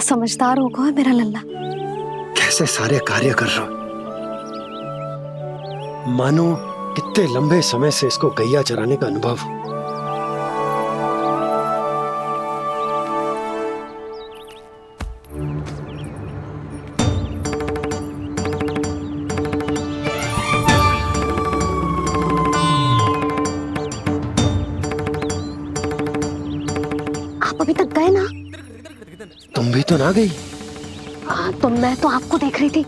समझदार हो गया मेरा लल्ला। कैसे सारे कार्य कर रहा, मानो कितने लंबे समय से इसको गैया चराने का अनुभव हो। आप अभी तक गए ना? तुम भी तो ना गई। तो मैं तो आपको देख रही थी,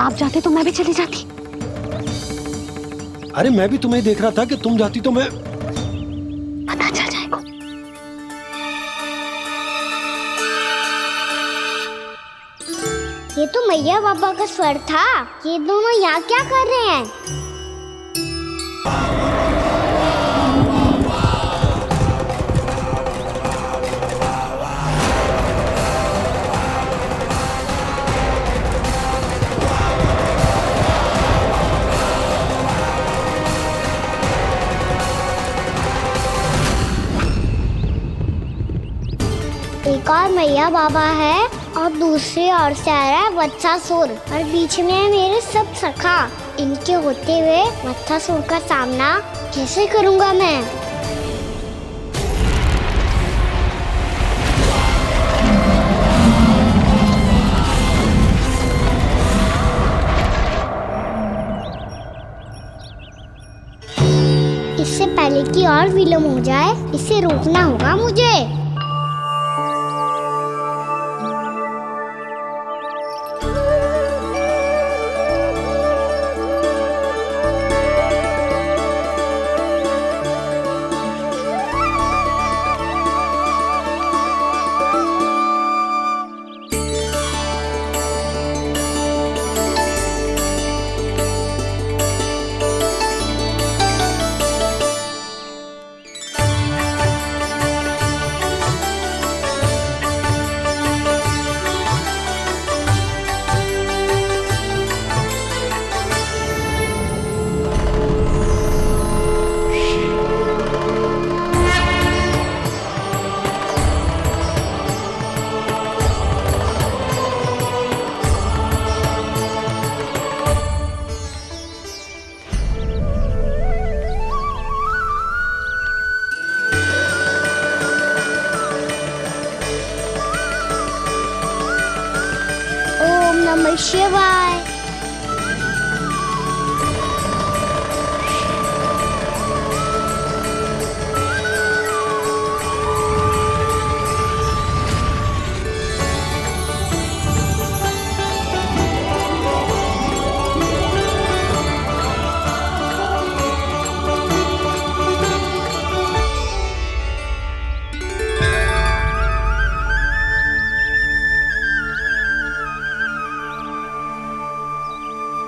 आप जाते तो मैं भी चली जाती। अरे मैं भी तुम्हें देख रहा था कि तुम जाती तो मैं। पता चल जाएगा। ये तो मैया बाबा का स्वर था। ये दोनों यहाँ क्या कर रहे हैं? एक और मैया बाबा है और दूसरी ओर से आ रहा है वत्सासुर और बीच में है मेरे सब सखा। इनके होते हुए वत्सासुर का सामना कैसे करूंगा मैं? इससे पहले कि और विलम्ब हो जाए, इसे रोकना होगा मुझे। ओम नमः शिवाय।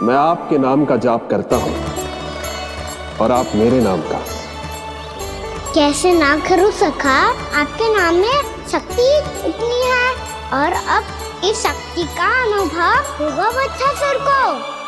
मैं आपके नाम का जाप करता हूं और आप मेरे नाम का। कैसे ना करूं सखा? आपके नाम में शक्ति इतनी है और अब इस शक्ति का अनुभव होगा वत्सासुर को।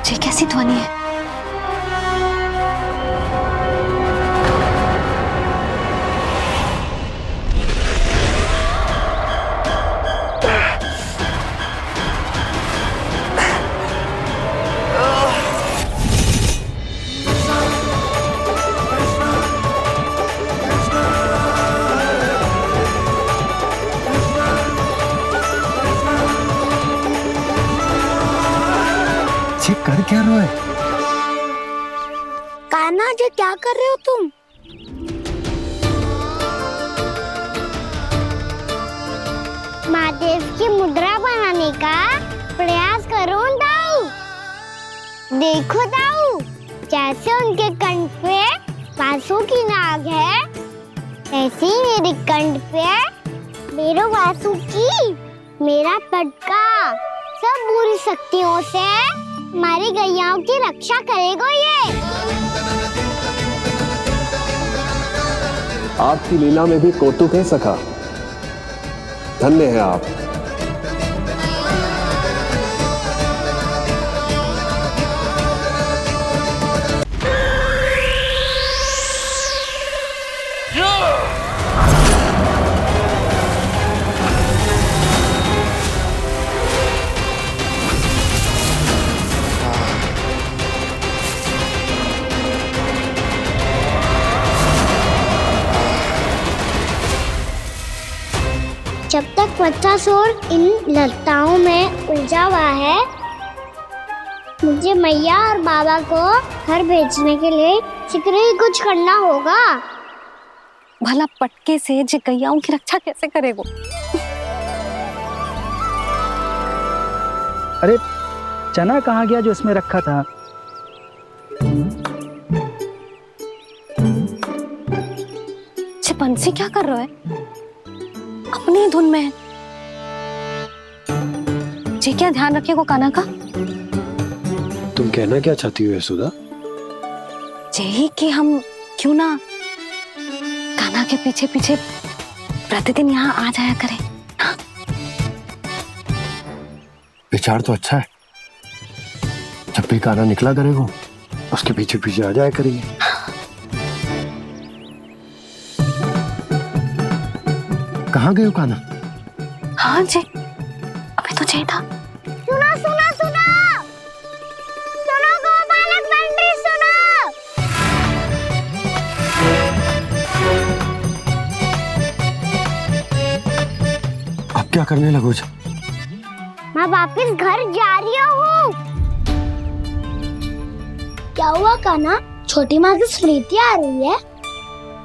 ये कैसी ध्वनि है? ये कर क्या रहा है? कान्हा जी क्या कर रहे हो तुम? देखो दाऊ, जैसे उनके कंठ पे बांसुरी की नाग है, ऐसे ही मेरे कंठ पे मेरा बांसुरी, मेरा पटका सब बुरी शक्तियों से हमारी गैयाओं की रक्षा करेगा ये। आपकी लीला में भी कौतुक है सखा, धन्य है आप। जब तक वत्सासुर इन लताओं में उलझा हुआ है, मुझे मैया और बाबा को घर भेजने के लिए शीघ्र ही कुछ करना होगा। भला पटके से जे गैयाओं की रक्षा कैसे करेगो? अरे चना कहाँ गया जो इसमें रखा था? बंसी क्या कर रहा है? अपनी धुन में है। जी क्या ध्यान रखिएगा कान्हा का। तुम कहना क्या चाहती हो यशोदा? यही कि हम क्यों ना कान्हा के पीछे पीछे प्रतिदिन यहाँ आ जाया करें। हाँ? विचार तो अच्छा है। जब भी कान्हा निकला करेगा उसके पीछे पीछे आ जाया करेंगे। कहाँ गए हो कान्हा? हाँ जी, अभी तो चाहिए था। सुनो सुनो सुनो सुनो गोपालक मंत्री सुनो। अब क्या करने लगोगे? मैं वापस घर जा रही हूँ। क्या हुआ कान्हा? छोटी माँ की स्मृति आ रही है।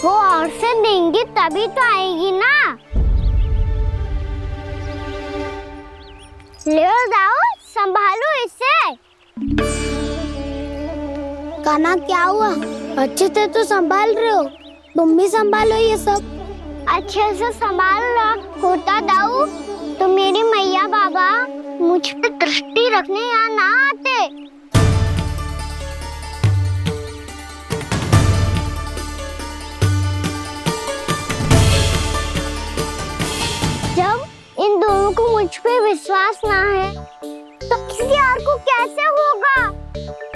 वो और से देंगी तभी तो आएगी ना। ले जाओ, संभालो इसे। कान्हा क्या हुआ? अच्छे से तो संभाल रहे हो, तुम भी संभालो ये सब। अच्छे से संभाल रहा होता दाऊ तो मेरी मैया बाबा मुझ पे दृष्टि रखने यहाँ ना आते। जब इन दोनों को मुझ पे विश्वास ना है तो किसी और को कैसे होगा?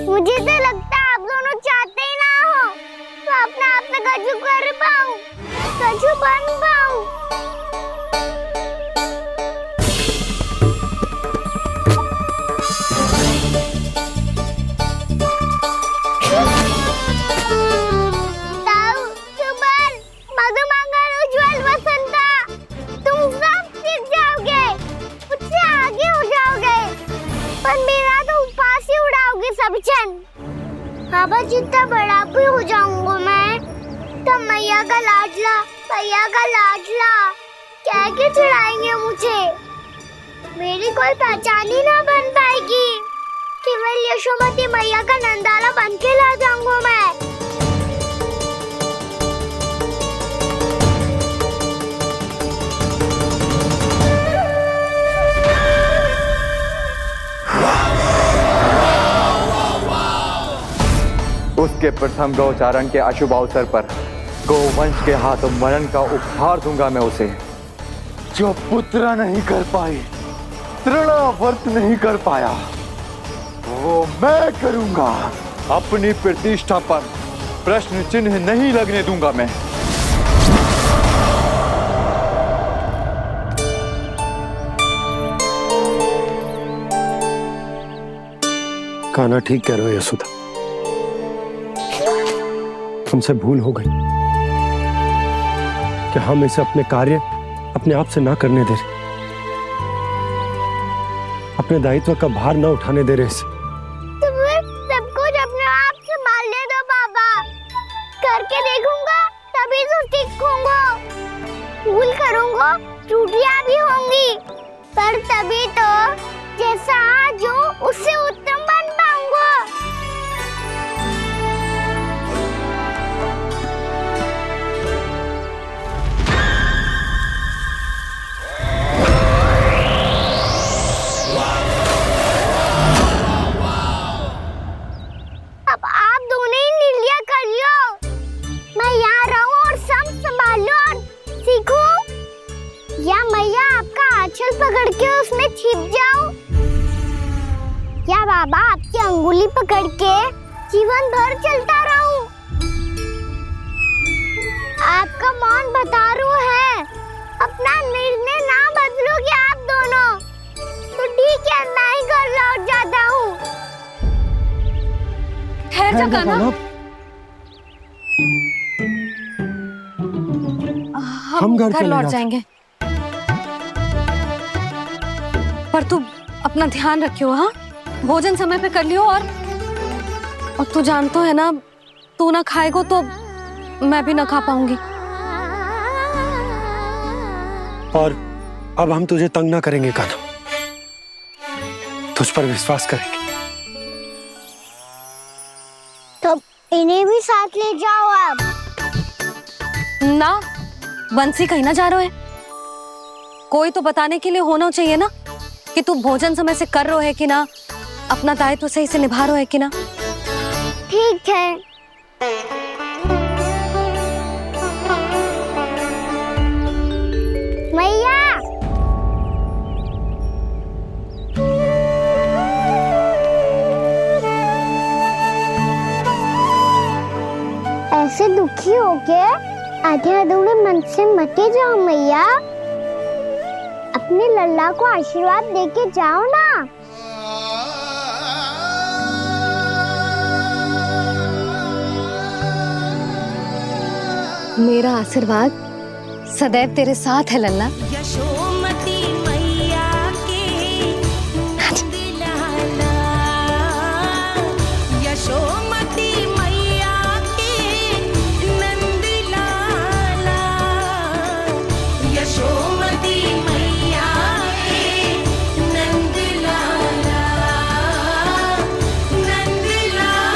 मुझे तो लगता है आप दोनों चाहते ही ना हो तो अपने आप में गजू कर पाऊं, गजू बन पाऊं। बाबा जितना बड़ा भी हो जाऊंगा मैं तब मैया का लाडला कह के चिढ़ाएंगे मुझे। मेरी कोई पहचान ही ना बन पाएगी। केवल यशोमती मैया का नंदाला बन के ला जाऊंगा मैं। उसके प्रथम गौचारण के अशुभ अवसर पर गोवंश के हाथों मरण का उपहार दूंगा मैं उसे। जो पुत्र नहीं कर पाई, तृणावर्त नहीं कर पाया, वो मैं करूंगा। अपनी प्रतिष्ठा पर प्रश्न चिन्ह नहीं लगने दूंगा मैं। कान्हा ठीक कह रहे हो यशोदा, हमसे भूल हो गई कि हम इसे अपने कार्य अपने आप से ना करने दे रहे, अपने दायित्व का भार ना उठाने दे रहे इसे। सब कुछ अपने आप से संभाल ले दो बाबा। करके देखूंगा तभी तो ठीक होऊंगा। भूल करूंगा, त्रुटियां भी होंगी, पर तभी तो जैसा आज हूँ उससे उत्तम बन पाऊंगा। सीखूं? या मैया आपका आंचल पकड़ के उसमें छिप जाऊं? या बाबा आपकी अंगुली पकड़ के जीवन भर चलता रहूं? आपका मौन बतारू है, अपना निर्णय ना बदलोगे आप दोनों तो ठीक है, मैं ही घर लौट जाता हूँ। ठहर जा कान्हा, हम घर चले लौट जाते। जाएंगे, पर तू अपना ध्यान रखियो। हाँ, भोजन समय पे कर लियो। और तू जानतो है ना, तू ना खाएगो तो मैं भी ना खा पाऊंगी। और अब हम तुझे तंग ना करेंगे कान्हा, तुझ पर विश्वास करेंगे। तो इन्हें भी साथ ले जाओ आप। ना, बंसी कहीं ना जा रहे है। कोई तो बताने के लिए होना चाहिए ना कि तू भोजन समय से कर रहे है कि ना, अपना दायित्व सही से निभा रहे है कि ना। ठीक है। मैया, ऐसे दुखी हो के आधे अधूरे मन से मत जाओ मैया, अपने लल्ला को आशीर्वाद देके जाओ ना। मेरा आशीर्वाद सदैव तेरे साथ है लल्ला। यशोमती मैया के नंद लाला, यशोमती मैया के नंद लाला, यशोमती मैया के नंद लाला, नंद लाला।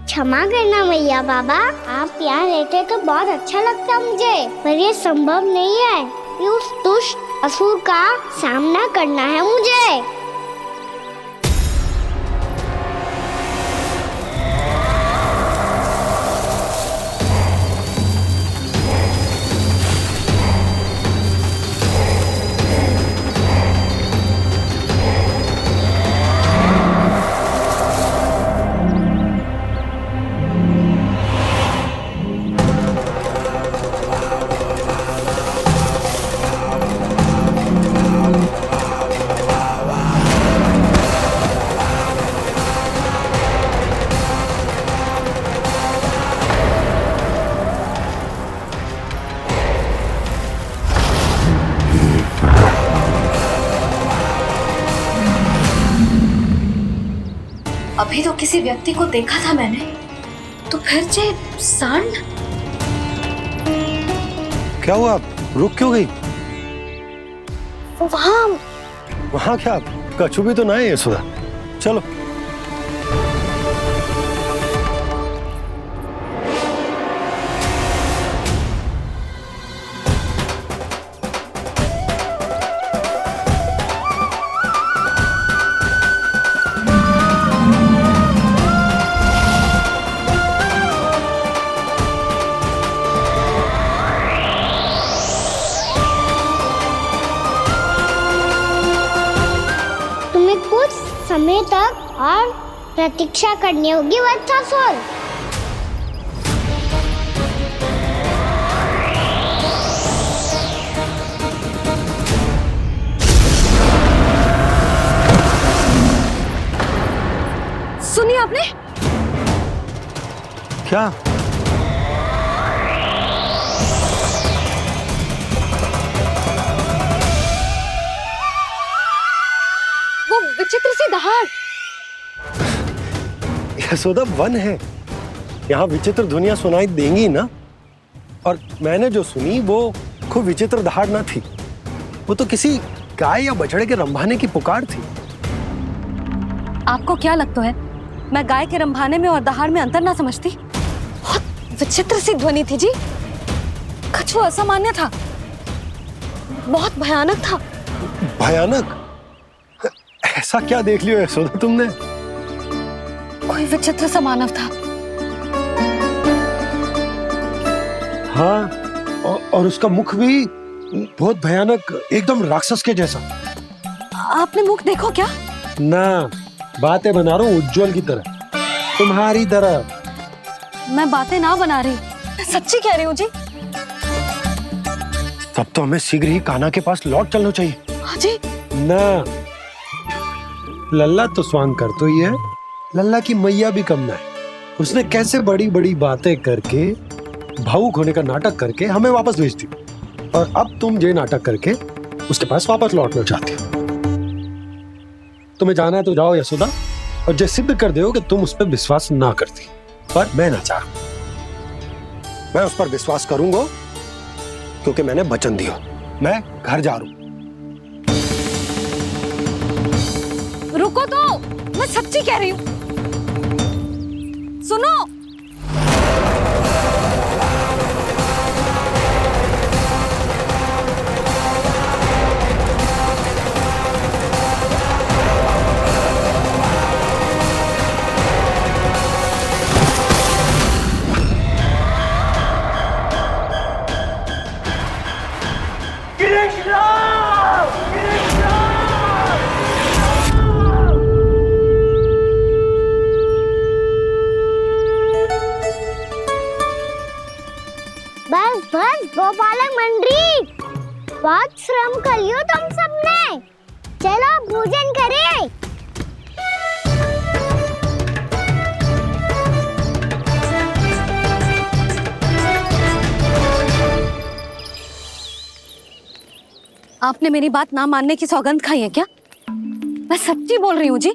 क्षमा करना मैया बाबा, आप यहाँ रहते तो बहुत अच्छा लगता मुझे, पर ये संभव नहीं है कि उस दुष्ट असुर का सामना करना है मुझे। अभी तो किसी व्यक्ति को देखा था मैंने, तो फिर से सांड। क्या हुआ, रुक क्यों गई? वहाँ वहाँ क्या, कछु भी तो ना है यशोदा, चलो। तुम्हें कुछ समय तक और प्रतीक्षा करनी होगी वत्सासुर। सुनिए आपने? क्या? वो विचित्र सी दहाड़। यशोदा, वन है, यहाँ विचित्र ध्वनियां सुनाई देंगी ना। और मैंने जो सुनी वो खूब विचित्र दहाड़ ना थी, वो तो किसी गाय या बछड़े के रंभाने की पुकार थी। आपको क्या लगता है मैं गाय के रंभाने में और दहाड़ में अंतर ना समझती? बहुत विचित्र सी ध्वनि थी जी, कुछ वो असामान्य था, बहुत भयानक था। भयानक? ऐसा क्या देख लियो यशोदा तुमने? कोई विचित्र सा मानव था, हाँ, और उसका मुख भी बहुत भयानक, एकदम राक्षस के जैसा। आपने मुख देखो क्या? ना, बातें बना रहा हूँ उज्जवल की तरह, तुम्हारी तरह। मैं बातें ना बना रही, मैं सच्ची कह रही हूँ जी। तब तो हमें शीघ्र ही कान्हा के पास लौट चलना चाहिए। हाँ जी। ना, लल्ला तो स्वांग कर तो ही है, लल्ला की मैया भी कम ना है। उसने कैसे बड़ी बड़ी बातें करके, भावुक होने का नाटक करके हमें वापस भेज दी, और अब तुम ये नाटक करके उसके पास वापस लौटना चाहती हो। तुम्हें जाना है तो जाओ यशोदा, और ये सिद्ध कर दो कि तुम उस पर विश्वास ना करती। पर मैं ना चाहूं, मैं उस पर विश्वास करूंगा क्योंकि मैंने वचन दिया। मैं घर जा रहा हूं। रुको तो, मैं सच्ची कह रही हूँ। सुनो, बस बस गोपालक मंडली, बहुत श्रम कर लियो तुम सबने। चलो भोजन करें। आपने मेरी बात ना मानने की सौगंध खाई है क्या? मैं सच्ची बोल रही हूँ जी।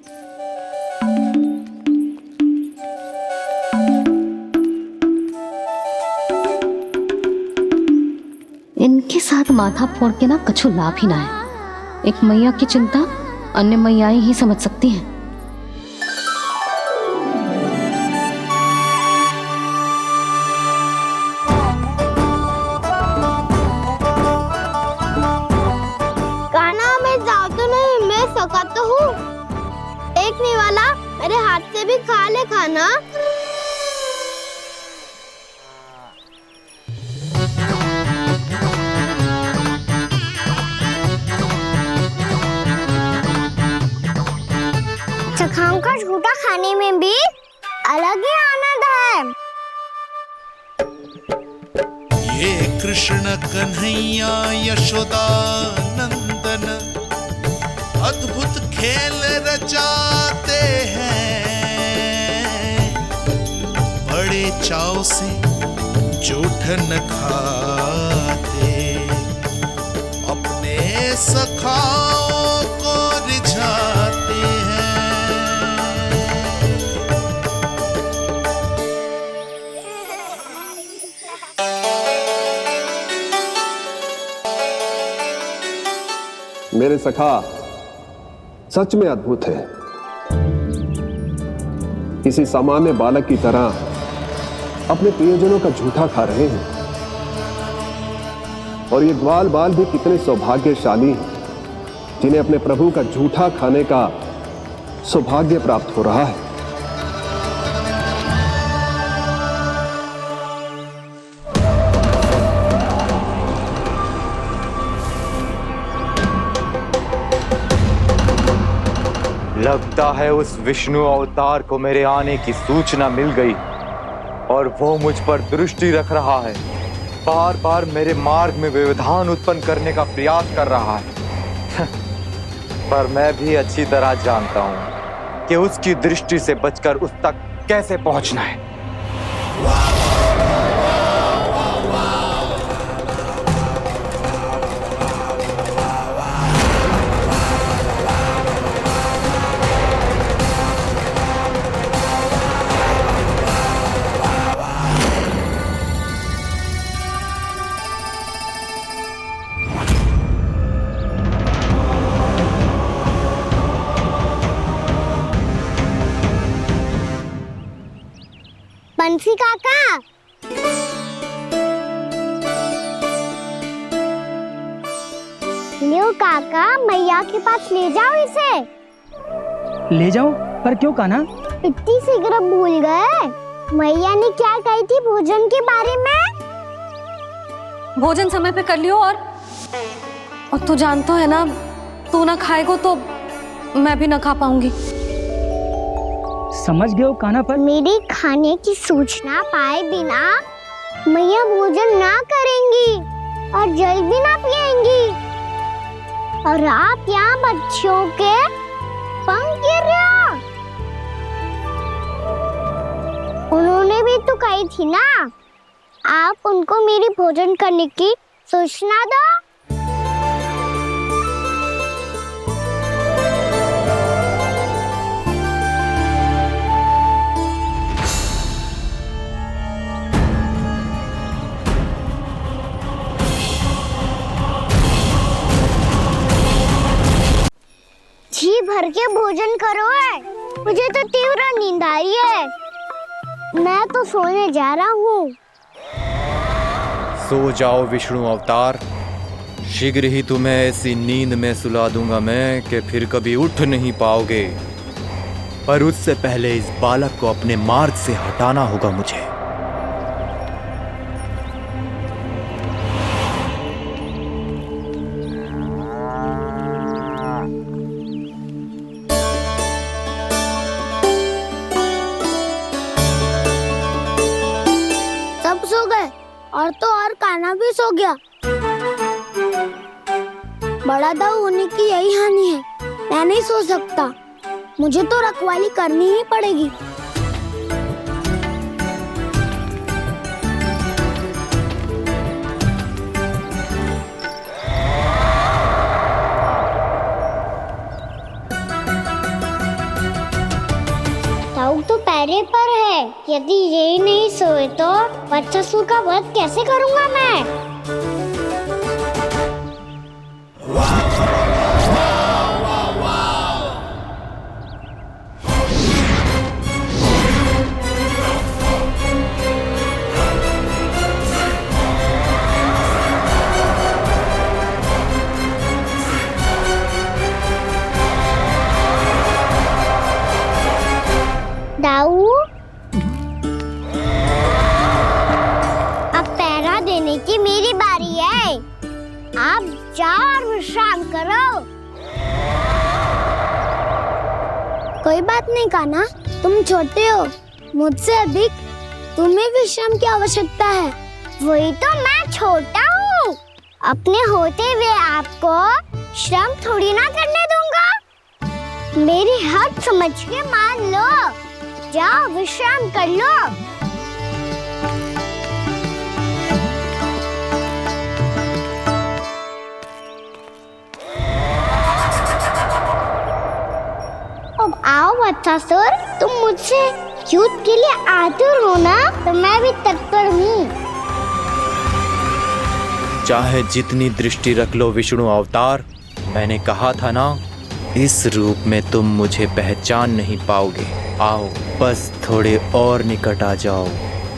इनके साथ माथा फोड़ के ना कछु लाभ ही ना है। एक मैया की चिंता अन्य मैयाएं ही समझ सकती हैं। कान्हा मैं जाओ तो नहीं, मैं सका तो हूँ। एक नहीं वाला मेरे हाथ से भी खा ले खाना। चखाओं का झूठा खाने में भी अलग ही आनंद है। ये कृष्ण कन्हैया यशोदा नंदन अद्भुत खेल रचाते हैं, बड़े चाव से जूठन खाते, अपने सखाओं को रिझाते हैं। मेरे सखा सच में अद्भुत है। किसी सामान्य बालक की तरह अपने प्रियजनों का झूठा खा रहे हैं, और ये ग्वाल बाल भी कितने सौभाग्यशाली हैं जिन्हें अपने प्रभु का झूठा खाने का सौभाग्य प्राप्त हो रहा है। लगता है उस विष्णु अवतार को मेरे आने की सूचना मिल गई और वो मुझ पर दृष्टि रख रहा है। बार बार मेरे मार्ग में व्यवधान उत्पन्न करने का प्रयास कर रहा है। पर मैं भी अच्छी तरह जानता हूं कि उसकी दृष्टि से बचकर उस तक कैसे पहुंचना है। बंसी काका, लियो काका, मैया के पास ले जाओ इसे। ले जाओ? पर क्यों कान्हा? इतनी शीघ्र भूल गए? मैया ने क्या कही थी भोजन के बारे में? भोजन समय पे कर लियो। और तू जानतो है ना, तू ना खाएगो तो मैं भी ना खा पाऊंगी। समझ गए हो कान्हा पर? मेरी खाने की सूचना पाए बिना मैया भोजन ना करेंगी और जल भी ना पिएंगी। और आप यहाँ बच्चों के पंख गिर रहे हो। उन्होंने भी तो कही थी ना, आप उनको मेरी भोजन करने की सूचना दो। जी भर के भोजन करो है, मुझे तो तीव्र नींद आ रही है। मैं तो सोने जा रहा हूँ। सो जाओ विष्णु अवतार, शीघ्र ही तुम्हें ऐसी नींद में सुला दूंगा मैं कि फिर कभी उठ नहीं पाओगे। पर उससे पहले इस बालक को अपने मार्ग से हटाना होगा मुझे। सब सो गए और तो और कान्हा भी सो गया। बड़ा दाऊ होने की यही हानि है, मैं नहीं सो सकता। मुझे तो रखवाली करनी ही पड़ेगी। दाऊ तो पहरे पर है। यदि यही नहीं सोए तो बच्चासुर का वध कैसे करूंगा मैं? दाऊ, अब पहरा देने की मेरी बारी है। आप जाओ और विश्राम करो। कोई बात नहीं कान्हा, तुम छोटे हो, मुझसे अधिक तुम्हें विश्राम की आवश्यकता है। वही तो, मैं छोटा हूँ, अपने होते हुए आपको श्रम थोड़ी ना करने दूंगा। मेरी हद समझ के मान लो। जाओ विश्राम कर लो। अब आओ बच्चासुर, तुम मुझसे युद्ध के लिए आतुर हो ना, तो मैं भी तत्पर हूँ। चाहे जितनी दृष्टि रख लो विष्णु अवतार, मैंने कहा था ना, इस रूप में तुम मुझे पहचान नहीं पाओगे। आओ बस थोड़े और निकट आ जाओ,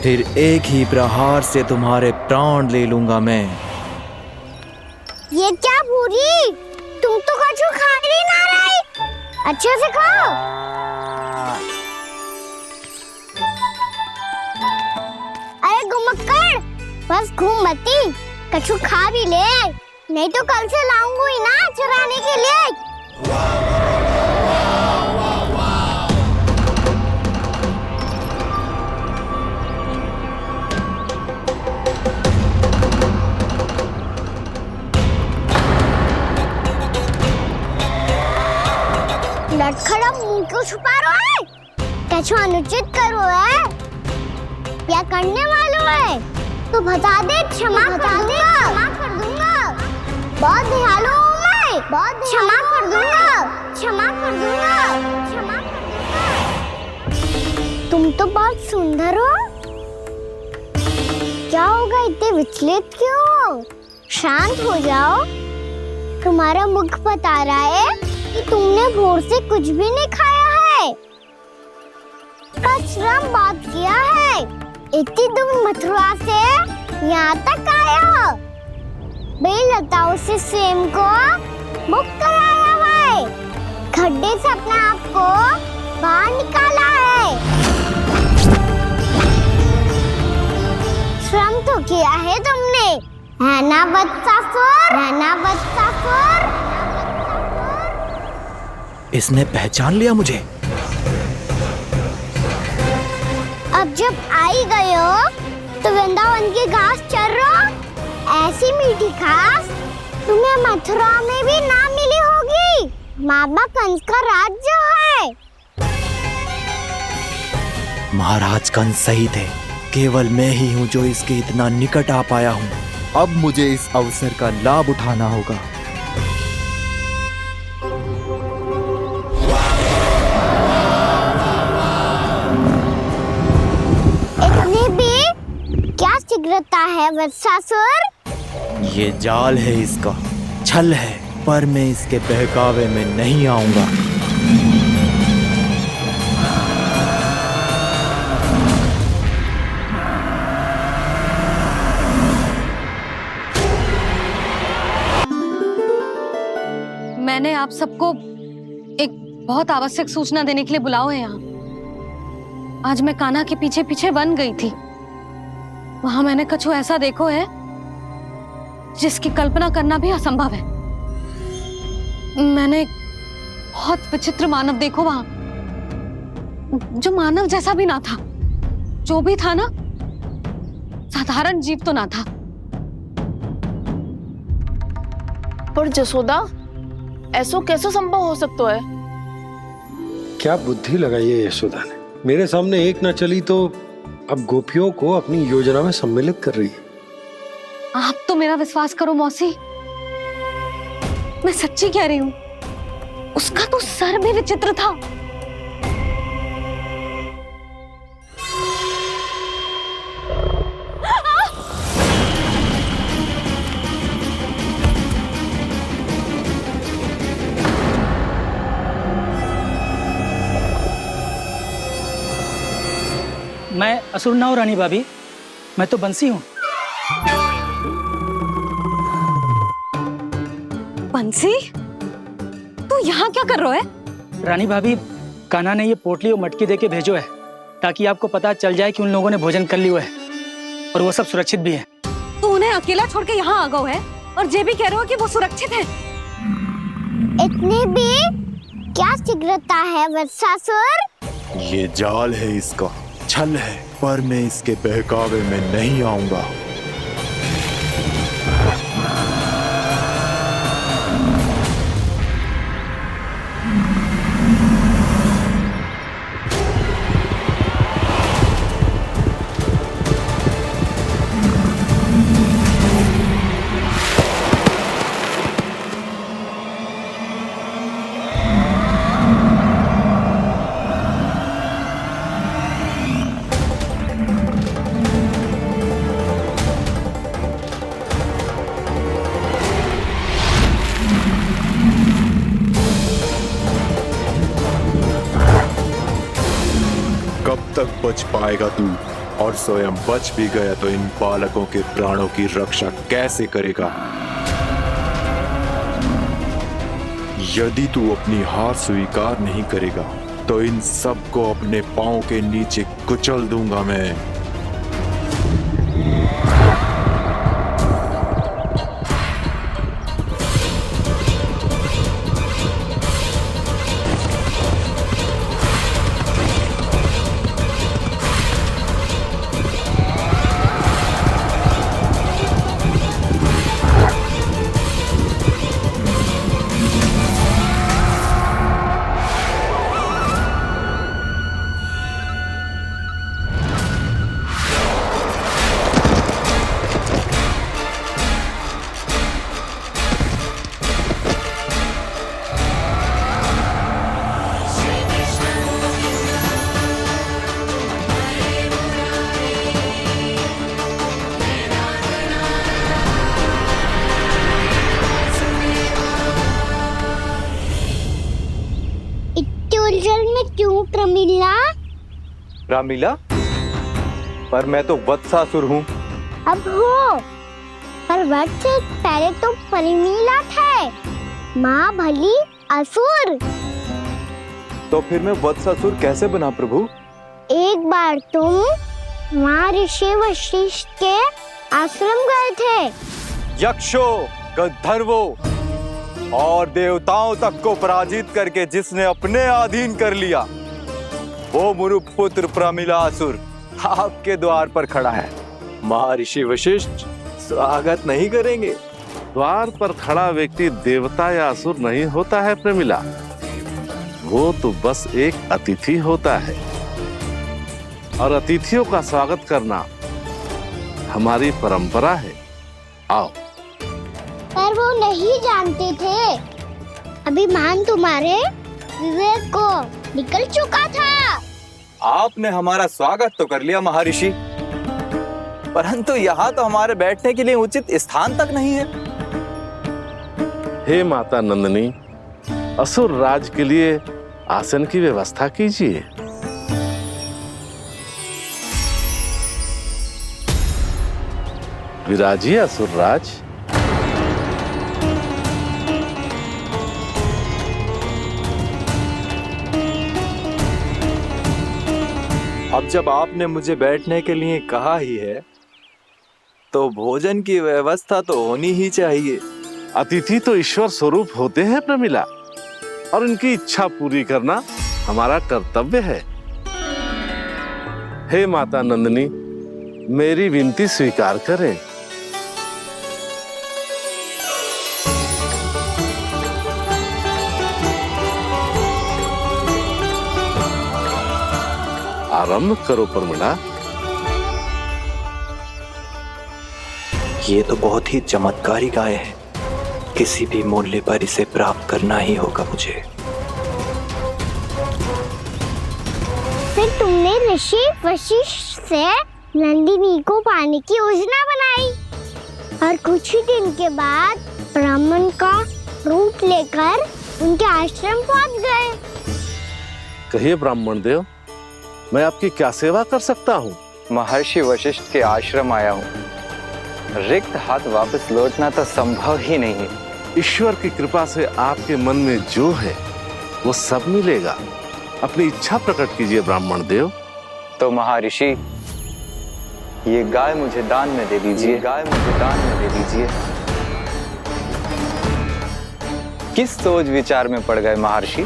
फिर एक ही प्रहार से तुम्हारे प्राण ले लूंगा मैं। ये क्या भूरी, तुम तो कछु खा ही ना रही। अच्छे से खाओ। अरे घुमक्कड़, बस घूम मती, कछु खा भी ले, नहीं तो कल से लाऊंगी ना चुराने के लिए। लटखड़ा मुंह क्यों छुपा रहा है? कछु अनुचित करो है या करने वालों है तो बता दे, क्षमा कर दूंगा। बहुत दयालु हूँ मैं, बहुत क्षमा कर दूंगा। तुम तो बहुत सुंदर हो। क्या होगा, इतने विचलित क्यों हो? शांत हो जाओ। तुम्हारा मुख बता रहा है कि तुमने भोर से कुछ भी नहीं खाया है। श्रम बात किया है, इतनी दूर मथुरा से यहाँ तक आया हो। बेलताओं से स्वयं को मुक्त कराया हुआ है, खड्डे से अपने आप को बाहर निकाला है। श्रम तो किया है तुमने, है ना वत्सासुर, है ना वत्सासुर। इसने पहचान लिया मुझे। अब जब आई गए हो तो वृंदावन की घास चर रहो, ऐसी मीठी घास तुम्हें मथुरा में भी ना मिली होगी। बाबा कंस का राज्य है। महाराज कंस सही थे, केवल मैं ही हूँ जो इसके इतना निकट आ पाया हूँ। अब मुझे इस अवसर का लाभ उठाना होगा। इतनी भी क्या शीघ्रता है वत्सासुर। ये जाल है इसका, छल है, पर मैं इसके बहकावे में नहीं आऊंगा। मैंने आप सबको एक बहुत आवश्यक सूचना देने के लिए बुलाओ है यहाँ। आज मैं कान्हा के पीछे पीछे वन गई थी। वहां मैंने कछु ऐसा देखो है जिसकी कल्पना करना भी असंभव है। मैंने बहुत विचित्र मानव देखो वहां, जो मानव जैसा भी ना था। जो भी था ना, साधारण जीव तो ना था। पर जसोदा, ऐसो कैसे संभव हो सकता है? क्या बुद्धि लगाई है यशोदा ने। मेरे सामने एक न चली तो अब गोपियों को अपनी योजना में सम्मिलित कर रही है। आप तो मेरा विश्वास करो मौसी, मैं सच्ची कह रही हूँ। उसका तो सर भी विचित्र था। मैं असुर ना हूं रानी भाभी, मैं तो बंसी हूँ। बंसी, तू यहाँ क्या कर रहा है? रानी भाभी, कान्हा ने ये पोटली और मटकी देके भेजो है ताकि आपको पता चल जाए कि उन लोगों ने भोजन कर लिया है और वो सब सुरक्षित भी है। तू उन्हें अकेला छोड़ के यहाँ आ गए है और ये भी कह रहे हो कि वो सुरक्षित है। इतनी भी क्या शीघ्रता है वत्सासुर। ये जाल है इसका, छल है, पर मैं इसके बहकावे में नहीं आऊंगा। कब तक बच पाएगा तू? और स्वयं बच भी गया तो इन बालकों के प्राणों की रक्षा कैसे करेगा? यदि तू अपनी हार स्वीकार नहीं करेगा तो इन सबको अपने पांव के नीचे कुचल दूंगा मैं। उलझन में क्यों प्रमिला? रामलीला, पर मैं तो वत्सासुर हूँ। अब हो, पर वत्स से पहले तो परिमीला थे, माँ भली असुर। तो फिर मैं वत्सासुर कैसे बना प्रभु? एक बार तुम माँ ऋषि वशिष्ठ के आश्रम गए थे यक्षों, गंधर्वों और देवताओं तक को पराजित करके जिसने अपने अधीन कर लिया, वो मुरुपुत्र प्रमिलासुर आपके द्वार पर खड़ा है। महर्षि वशिष्ठ स्वागत नहीं करेंगे? द्वार पर खड़ा व्यक्ति देवता या असुर नहीं होता है प्रमिला, वो तो बस एक अतिथि होता है और अतिथियों का स्वागत करना हमारी परंपरा है। आओ। पर वो नहीं जानते थे, अभिमान तुम्हारे विवेक को निकल चुका था। आपने हमारा स्वागत तो कर लिया महर्षि, परंतु यहाँ तो हमारे बैठने के लिए उचित स्थान तक नहीं है। हे माता नंदिनी, असुर राज के लिए आसन की व्यवस्था कीजिए। विराजिए असुर राज। अब जब आपने मुझे बैठने के लिए कहा ही है, तो भोजन की व्यवस्था तो होनी ही चाहिए। अतिथि तो ईश्वर स्वरूप होते हैं प्रमिला, और उनकी इच्छा पूरी करना हमारा कर्तव्य है। हे माता नंदिनी, मेरी विनती स्वीकार करें। आरंभ करो प्रमिला। ये तो बहुत ही चमत्कारी गाय है, किसी भी मूल्य पर इसे प्राप्त करना ही होगा मुझे। फिर तुमने ऋषि वशिष्ठ से नंदिनी को पाने की योजना बनाई और कुछ ही दिन के बाद ब्राह्मण का रूप लेकर उनके आश्रम पहुंच गए। कहिए ब्राह्मण देव, मैं आपकी क्या सेवा कर सकता हूँ? महर्षि वशिष्ठ के आश्रम आया हूँ। रिक्त हाथ वापस लौटना तो संभव ही नहीं है। ईश्वर की कृपा से आपके मन में जो है वो सब मिलेगा। अपनी इच्छा प्रकट कीजिए ब्राह्मण देव। तो महर्षि, ये गाय मुझे दान में दे दीजिए। गाय मुझे दान में दे दीजिए। किस सोच विचार में पड़ गए महर्षि?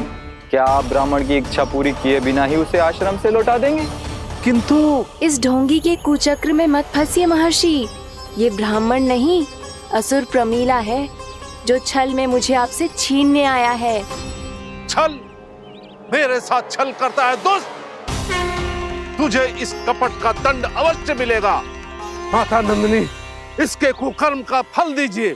क्या आप ब्राह्मण की इच्छा पूरी किए बिना ही उसे आश्रम से लौटा देंगे? किंतु इस ढोंगी के कुचक्र में मत फंसिए महर्षि। ये ब्राह्मण नहीं, असुर प्रमीला है, जो छल में मुझे आपसे छीनने आया है। छल? मेरे साथ छल करता है दुष्ट? तुझे इस कपट का दंड अवश्य मिलेगा। माता नंदिनी, इसके कुकर्म का फल दीजिए।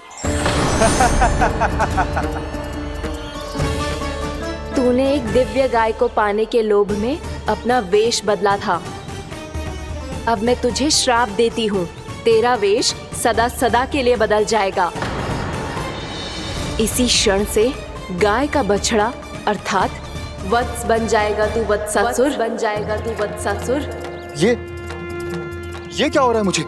तूने एक दिव्य गाय को पाने के लोभ में अपना वेश बदला था। अब मैं तुझे श्राप देती हूँ, तेरा वेश सदा सदा के लिए बदल जाएगा। इसी क्षण से गाय का बछड़ा अर्थात वत्स बन जाएगा तू वत्सासुर। बन जाएगा तू वत्सासुर। ये क्या हो रहा है मुझे?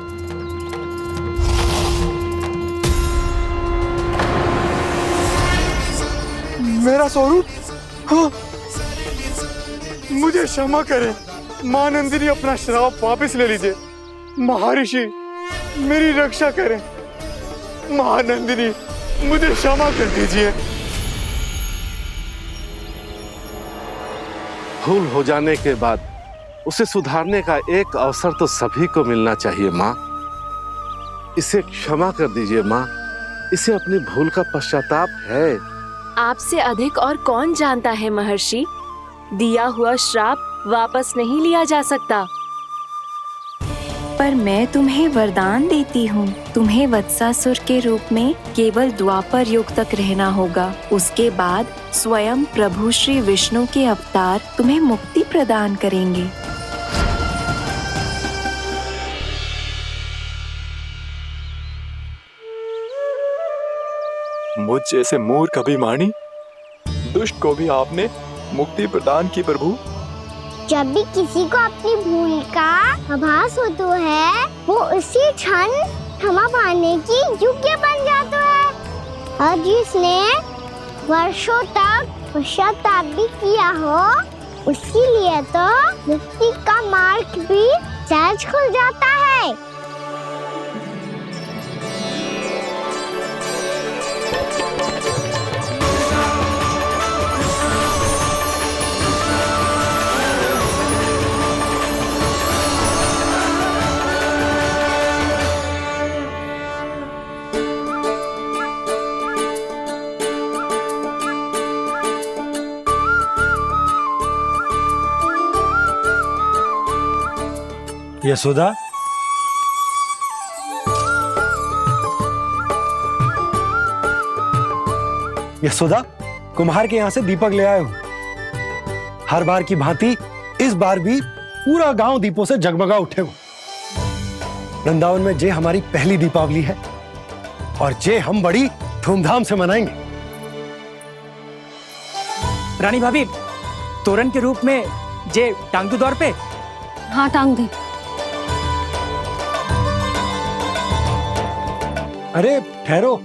मेरा स्वरूप? हाँ। मुझे क्षमा करें मां नंदिनी, अपना श्राप वापस ले लीजिए। महर्षि, मेरी रक्षा करें। मां नंदिनी, मुझे क्षमा कर दीजिए। भूल हो जाने के बाद उसे सुधारने का एक अवसर तो सभी को मिलना चाहिए माँ। इसे क्षमा कर दीजिए माँ, इसे अपनी भूल का पश्चाताप है। आपसे अधिक और कौन जानता है महर्षि, दिया हुआ श्राप वापस नहीं लिया जा सकता। पर मैं तुम्हें वरदान देती हूँ, तुम्हें वत्सासुर के रूप में केवल द्वापर युग तक रहना होगा। उसके बाद स्वयं प्रभु श्री विष्णु के अवतार तुम्हें मुक्ति प्रदान करेंगे। मुझ जैसे मूर्ख अभिमानी दुष्ट को भी आपने मुक्ति प्रदान की प्रभु। जब भी किसी को अपनी भूल का आभास होता है, वो उसी क्षण क्षमा पाने की योग्य बन जाता है। और जिसने वर्षों तक पश्चाताप भी किया हो, उसके लिए तो मुक्ति का मार्ग भी सहज खुल जाता है। यशोदा, यशोदा, कुम्हार के यहां से दीपक ले आए हो। हर बार की भांति इस बार भी पूरा गांव दीपों से जगमगा उठे हो। वृंदावन में जे हमारी पहली दीपावली है और जे हम बड़ी धूमधाम से मनाएंगे। रानी भाभी, तोरण के रूप में जे टांग दो द्वार पे। हाँ, टांग दे। अरे ठहरो,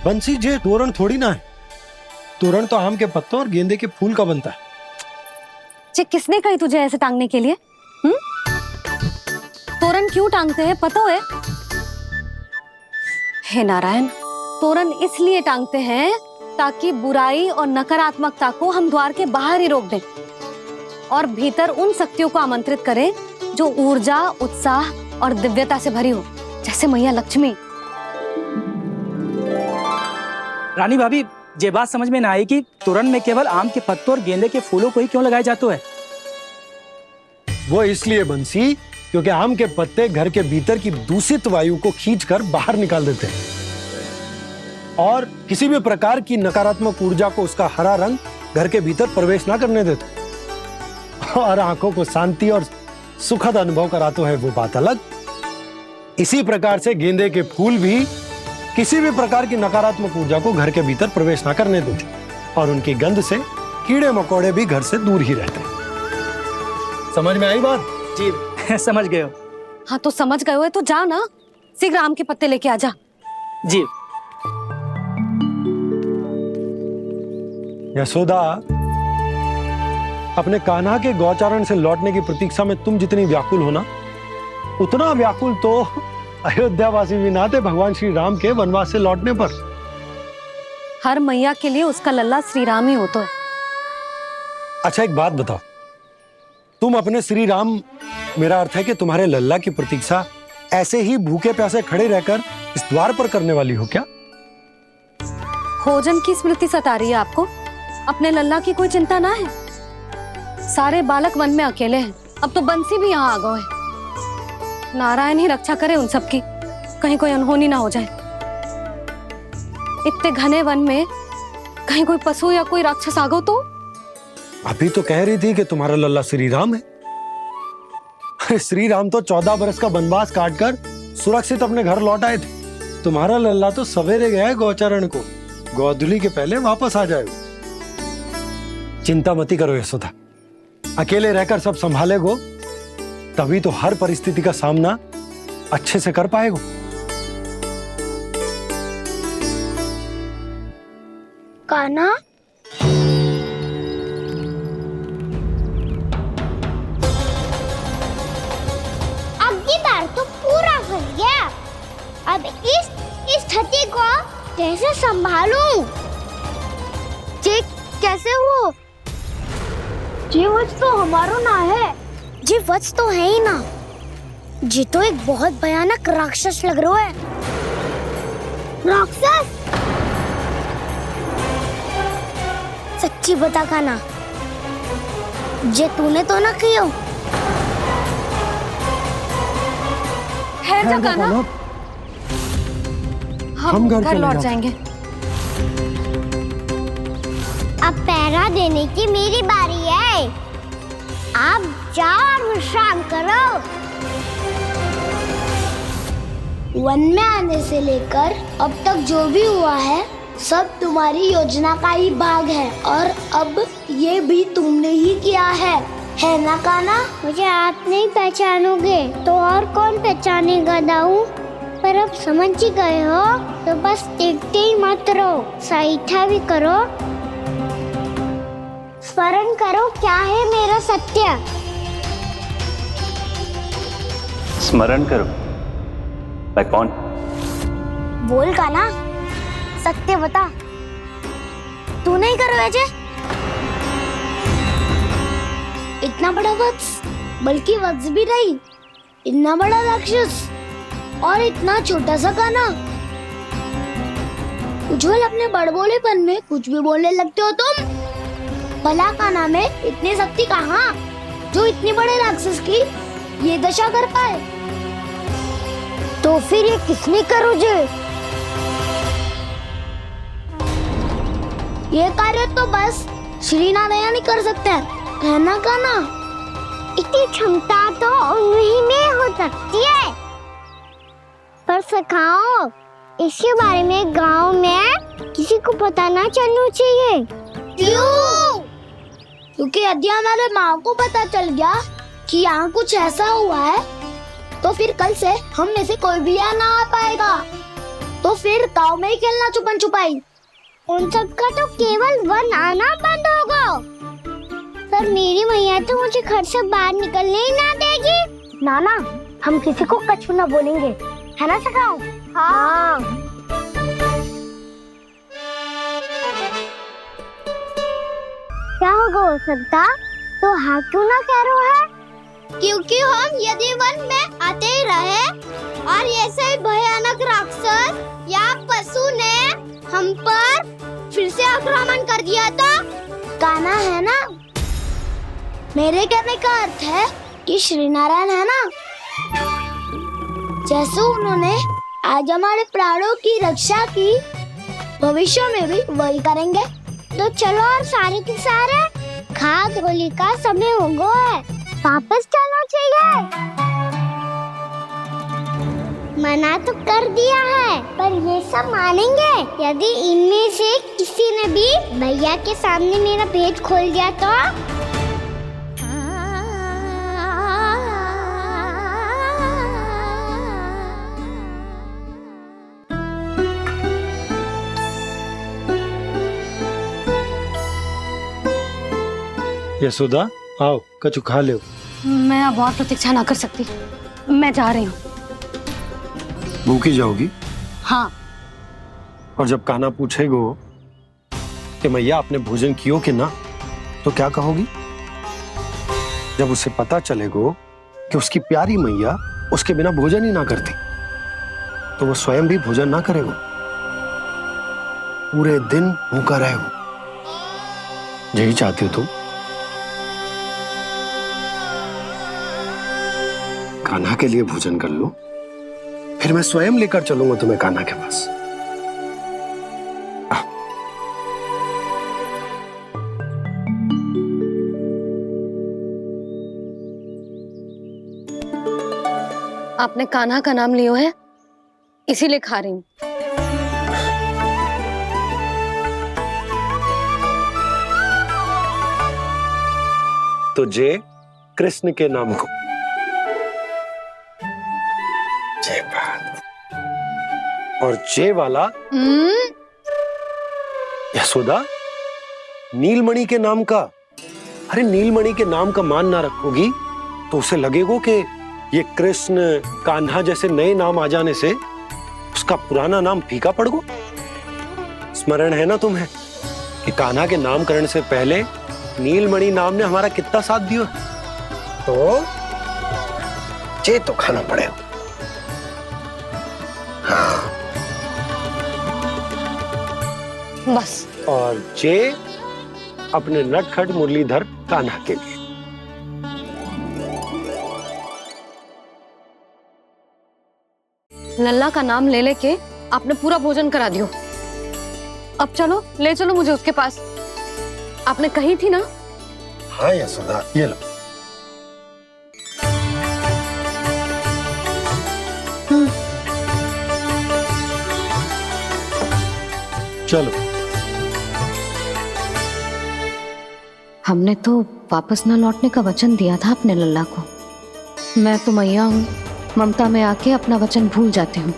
बंसी, जे तोरण थोड़ी ना है। तोरण तो आम के पत्तों और गेंदे के फूल का बनता है। जे किसने कही तुझे ऐसे टांगने के लिए? तोरण क्यों टांगते हैं पता है? हे नारायण, तोरण इसलिए टांगते हैं ताकि बुराई और नकारात्मकता को हम द्वार के बाहर ही रोक दें और भीतर उन शक्तियों को आमंत्रित करें जो ऊर्जा, उत्साह और दिव्यता से भरी हो, जैसे मैया लक्ष्मी। रानी भाभी, ये बात समझ में ना आई कि तोरण में केवल आम के पत्तों और गेंदे के फूलों को ही क्यों लगाया जाता है? वो इसलिए बंसी, क्योंकि आम के पत्ते घर के भीतर की दूषित वायु को खींचकर बाहर निकाल देते हैं और किसी भी प्रकार की नकारात्मक ऊर्जा को उसका हरा रंग घर के भीतर प्रवेश ना करने देते और आंखों को शांति और सुखद अनुभव कराते है, वो बात अलग। इसी प्रकार से गेंदे के फूल भी किसी भी प्रकार की नकारात्मक ऊर्जा को घर के भीतर प्रवेश ना करने देते और उनकी गंध से कीड़े मकोड़े भी घर से दूर ही रहते हैं। समझ में आई बात? जी, समझ गए हो। हाँ, तो समझ गए हो तो जा ना, शीघ्र आम के पत्ते लेके आ जा। जी। यशोदा, अपने कान्हा के गौचारण से लौटने की प्रतीक्षा में तुम जितनी व्याकुल हो ना, उतना व्याकुल तो अयोध्यावासी भी ना थे भगवान श्री राम के वनवास से लौटने पर। हर मैया के लिए उसका लल्ला श्री राम ही होता है। अच्छा, एक बात बताओ, तुम अपने श्री राम, मेरा अर्थ है कि तुम्हारे लल्ला की प्रतीक्षा ऐसे ही भूखे प्यासे खड़े रहकर इस द्वार पर करने वाली हो क्या? भोजन की स्मृति सता रही है आपको? अपने लल्ला की कोई चिंता ना है। सारे बालक वन में अकेले हैं, अब तो बंसी भी यहाँ आ गए हैं। नारायण ही रक्षा करे उन सबकी, कहीं कोई अनहोनी ना हो जाए। इतने घने वन में कहीं कोई पशु या कोई राक्षस आ गो तो? अभी तो कह रही थी कि तुम्हारा लल्ला श्री राम है। श्री राम तो 14 बरस का वनवास काटकर सुरक्षित अपने घर लौट आए थे। तुम्हारा लल्ला तो सवेरे गया है गौचरण को, गोधूली के पहले वापस आ जाएगा। चिंता मती करो यशोदा, अकेले रहकर सब संभालेगो तभी तो हर परिस्थिति का सामना अच्छे से कर पाएगो। कान्हा, तो पूरा फंस गया। अब इस स्थिति को कैसे संभालूं? जी कैसे हो? जी वच तो हमारो ना है। जी वच तो है ही ना। जी तो एक बहुत भयानक राक्षस लग रहा है। राक्षस? सच्ची बता कान्हा, जे तूने तो ना कियो? ठहर जा कान्हा, हम घर लौट जाएंगे। अब पहरा देने की मेरी बारी है। आप जाओ और विश्राम करो। वन में आने से लेकर अब तक जो भी हुआ है सब तुम्हारी योजना का ही भाग है और अब ये भी तुमने ही किया है ना कान्हा? मुझे आप नहीं पहचानोगे तो और कौन पहचानेगा दाऊ? पर अब समझ ही गए हो तो बस देखते ही मत रहो, सहीठा भी करो। स्मरण करो क्या है मेरा सत्य। स्मरण करो? मैं कौन? बोल कान्हा, सत्य बता। तू नहीं करो अजय? इतना बड़ा वत्स, बल्कि वत्स भी नहीं, इतना बड़ा राक्षस और इतना छोटा सा कान्हा। उज्जवल अपने बड़बोलेपन में कुछ भी बोलने लगते हो तुम। भला कान्हा में इतनी शक्ति कहाँ जो इतनी बड़े राक्षस की ये दशा कर पाए, तो फिर ये किसने करो जे? ये कार्य तो बस श्री नारायण ही कर सकते हैं, है ना कान्हा? इतनी क्षमता तो उन्हीं में हो सकती है, पर सखाओ इसके बारे में गांव में किसी को पता ना चलना चाहिए। क्यों? क्योंकि यदि हमारे माँ को पता चल गया कि यहाँ कुछ ऐसा हुआ है, तो फिर कल से हम में से कोई भी यहाँ ना आ पाएगा। तो फिर गांव में ही खेलना छुपन छुपाई। उन सबका तो केवल वन आना बंद होगा, पर मेरी मैया तो मुझे घर से बाहर निकलने ही ना देगी। नाना, हम किसी को कछु ना बोलेंगे, है ना सखाओ? हाँ। क्या होगा हो सकता? तो हाँ क्यों ना कह रहा है? क्योंकि हम यदि वन में आते ही रहे और ऐसे ही भयानक राक्षस या पशु ने हम पर फिर से आक्रमण कर दिया तो कान्हा, है ना? मेरे कहने का अर्थ है कि श्री नारायण है ना, जैसे उन्होंने आज हमारे प्राणों की रक्षा की, भविष्य में भी वही करेंगे। तो चलो और सारे के सारे खाद होली का समय हो गया है, वापस चलना चाहिए। मना तो कर दिया है, पर ये सब मानेंगे यदि इनमें से किसी ने भी भैया के सामने मेरा पेट खोल दिया तो? यशोदा, आओ कछु खा लो। मैं अब और प्रतीक्षा ना कर सकती, मैं जा रही हूँ। भूखी जाओगी? हाँ। और जब कान्हा पूछेगो कि मैया आपने भोजन कियो कि ना, तो क्या कहोगी? जब उसे पता चलेगो कि उसकी प्यारी मैया उसके बिना भोजन ही ना करती, तो वो स्वयं भी भोजन ना करेगो, पूरे दिन भूखा रहेगो। यही चाहती हो तुम? कान्हा के लिए भोजन कर लो, फिर मैं स्वयं लेकर चलूंगा तुम्हें कान्हा के पास। आपने कान्हा का नाम लियो है, इसीलिए खा रही हूँ। तो जय कृष्ण के नाम को। जय बात। और जय वाला यशोदा, नीलमणि के नाम का। अरे नीलमणि के नाम का मान ना रखोगी तो उसे लगेगा कि ये कृष्ण कान्हा जैसे नए नाम आ जाने से उसका पुराना नाम फीका पड़ गो। स्मरण है ना तुम्हें कि कान्हा के नामकरण से पहले नीलमणि नाम ने हमारा कितना साथ दिया? तो जे तो खाना पड़ेगा। हाँ। बस। और जे अपने नटखट मुरलीधर कान्हा के लिए। लल्ला का नाम ले लेके आपने पूरा भोजन करा दियो। अब चलो, ले चलो मुझे उसके पास। आपने कही थी ना? हाँ यशोदा, ये लो। चलो। हमने तो वापस ना लौटने का वचन दिया था अपने लल्ला को। मैं तो मैया हूँ, ममता में आके अपना वचन भूल जाती हूँ,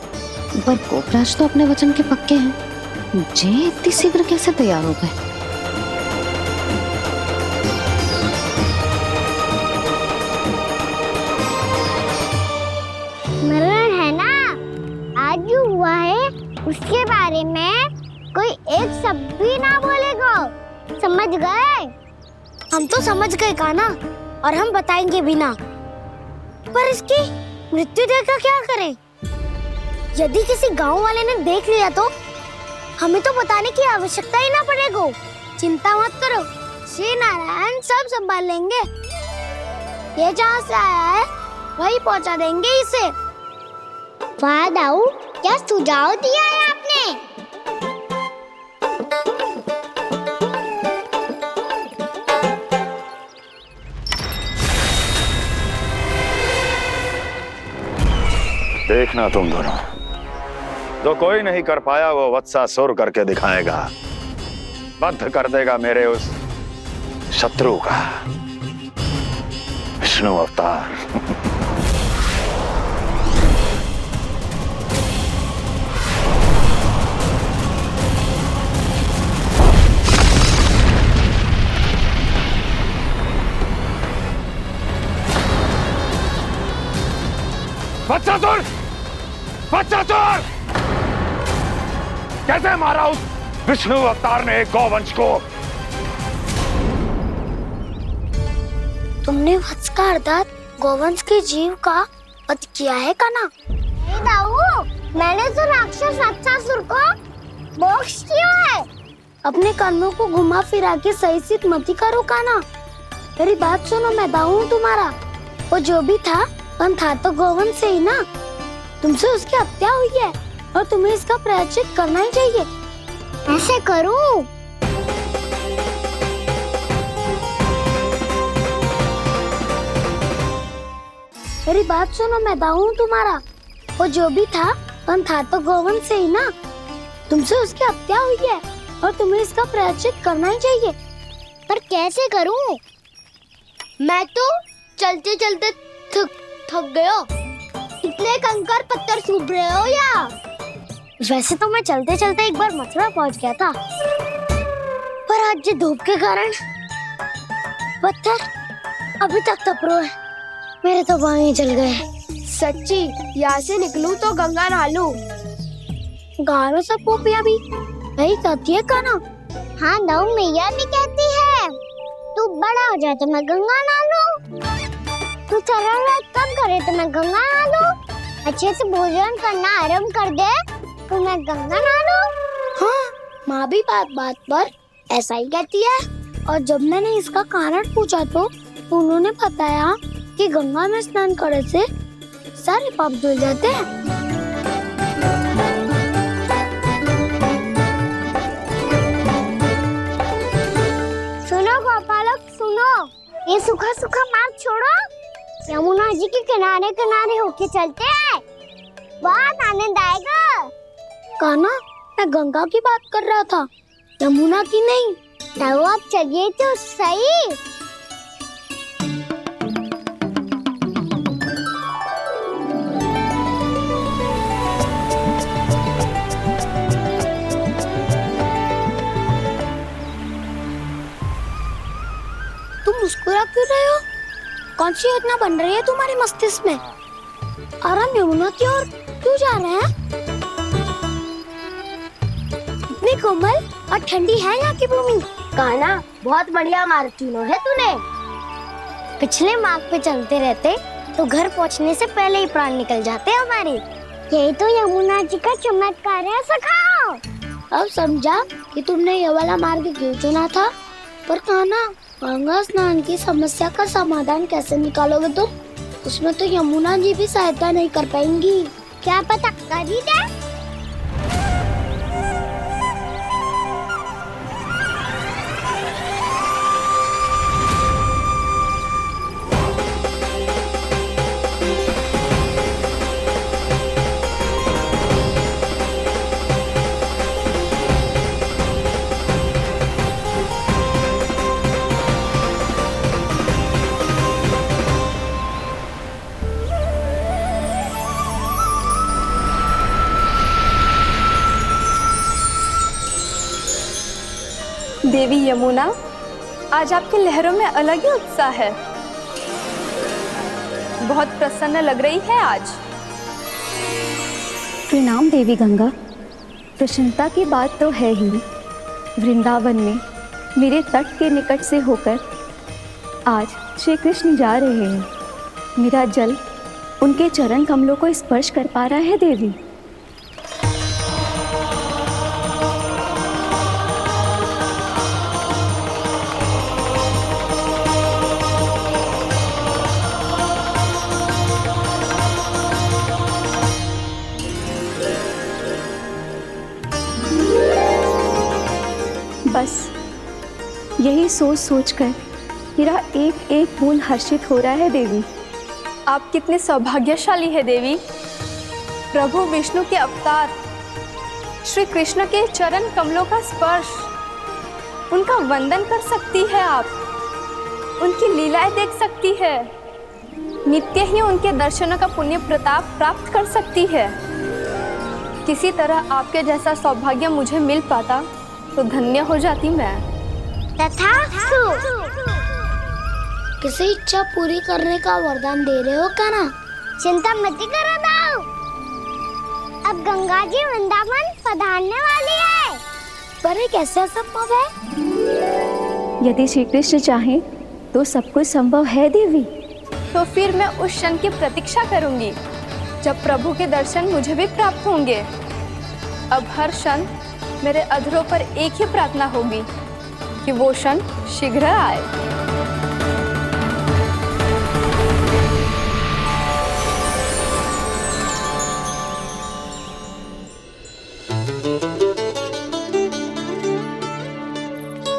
पर गोपराज तो अपने वचन के पक्के हैं। जे इतनी शीघ्र कैसे तैयार हो गए? मरण है ना, आज जो हुआ है उसके बारे में कोई एक शब्द भी ना बोलेगा। समझ गए? हम तो समझ गए कान्हा, और हम बताएंगे भी ना। पर इसकी मृत्यु देखकर क्या करें? यदि किसी गांव वाले ने देख लिया तो हमें तो बताने की आवश्यकता ही ना पड़ेगा। चिंता मत करो, श्री नारायण सब संभाल लेंगे। ये जहाँ से आया है वही पहुंचा देंगे इसे। वाह दाऊ, क्या सुझाव दिया है आपने। देखना तुम दोनों, जो कोई नहीं कर पाया वो वत्सासुर करके दिखाएगा, बद्ध कर देगा मेरे उस शत्रु का विष्णु अवतार। वत्सासुर! वत्सासुर! कैसे मारा उस विष्णु अवतार ने गौवंश को? तुमने वत्स का अर्थात गोवंश के जीव का वध किया है कान्हा? नहीं दाऊ, मैंने तो राक्षस वत्सासुर को मोक्ष किया है। अपने कर्मों को घुमा फिरा के सही सिद्ध मत करो कान्हा। मेरी बात सुनो, मैं दाऊ हूँ तुम्हारा। वो जो भी था पर था तो गोवंश से ही ना। तुमसे उसकी हत्या हुई है और तुम्हें इसका प्रायश्चित करना ही चाहिए। ऐसे करूं? मेरी बात सुनो, मैं दाऊ हूँ तुम्हारा। वो जो भी था पर था तो गोवंश से ही ना। तुमसे उसकी हत्या हुई है और तुम्हें इसका प्रायश्चित करना ही चाहिए। पर कैसे करूं? मैं तो चलते चलते थक गया। इतने कंकर पत्थर सूख रहे हो या? वैसे तो मैं चलते चलते एक बार मथुरा पहुंच गया था, पर आज ये धूप के कारण पत्थर अभी तक तप रहे हैं। मेरे तो पाँव ही जल गए। सच्ची, यहाँ से निकलूं तो गंगा नहा लूं। गारो सब पोपिया भी यही कहती है कान्हा। हाँ दाऊ, मैया भी कहती है तू बड़ा हो जाए तो मैं गंगा नहा लूं, तू शरारत कम करे तो मैं गंगा नहा लूं, अच्छे से भोजन करना आरंभ कर दे तो मैं गंगा नहा लूं। हाँ, माँ भी बात बात पर ऐसा ही कहती है। और जब मैंने इसका कारण पूछा तो उन्होंने बताया कि गंगा में स्नान करने से सारे पाप धुल जाते हैं। सुनो गोपालक, सुनो, ये सूखा सूखा मार्ग छोड़ो, यमुना जी के किनारे किनारे होके चलते हैं, बहुत आनंद आएगा। कान्हा, मैं गंगा की बात कर रहा था, यमुना की नहीं। तो आप चलिए तो सही। तुम मुस्कुरा क्यों रहे हो? कौन सी योजना बन रही है तुम्हारे मस्तिष्क में? और हम यमुना की ओर क्यों जा रहे हैं? इतनी कोमल और ठंडी है यहाँ की भूमि। कान्हा, बहुत बढ़िया मार्ग चुना है तूने। पिछले मार्ग पे चलते रहते तो घर पहुँचने से पहले ही प्राण निकल जाते हमारे। यही तो यमुना जी का चमत्कार है सखा। अब समझा कि तुमने ये वाला मार्ग क्यों चुना था। पर कान्हा, गंगा स्नान की समस्या का समाधान कैसे निकालोगे तुम? उसमें तो यमुना जी भी सहायता नहीं कर पाएंगी। क्या पता कर ही दे। देवी यमुना, आज आपकी लहरों में अलग ही उत्साह है। बहुत प्रसन्न लग रही है आज। प्रणाम देवी गंगा। प्रसन्नता की बात तो है ही। वृंदावन में मेरे तट के निकट से होकर आज श्री कृष्ण जा रहे हैं। मेरा जल उनके चरण कमलों को स्पर्श कर पा रहा है देवी। बस यही सोच सोचकर मेरा एक एक खून हर्षित हो रहा है देवी। आप कितने सौभाग्यशाली है देवी। प्रभु विष्णु के अवतार श्री कृष्ण के चरण कमलों का स्पर्श, उनका वंदन कर सकती है आप, उनकी लीलाएं देख सकती है, नित्य ही उनके दर्शनों का पुण्य प्रताप प्राप्त कर सकती है। किसी तरह आपके जैसा सौभाग्य मुझे मिल पाता तो धन्य हो जाती मैं। तथास्तु। किसी इच्छा पूरी करने का वरदान दे रहे हो क्या ना? चिंता मत करो दाऊ, अब गंगा जी वृंदावन पधारने वाली है। पर ये कैसे संभव है? यदि श्री कृष्ण चाहे तो सब कुछ संभव है देवी। तो फिर मैं उस क्षण की प्रतीक्षा करूंगी जब प्रभु के दर्शन मुझे भी प्राप्त होंगे। अब हर क्षण मेरे अधरों पर एक ही प्रार्थना होगी कि वो क्षण शीघ्र आए।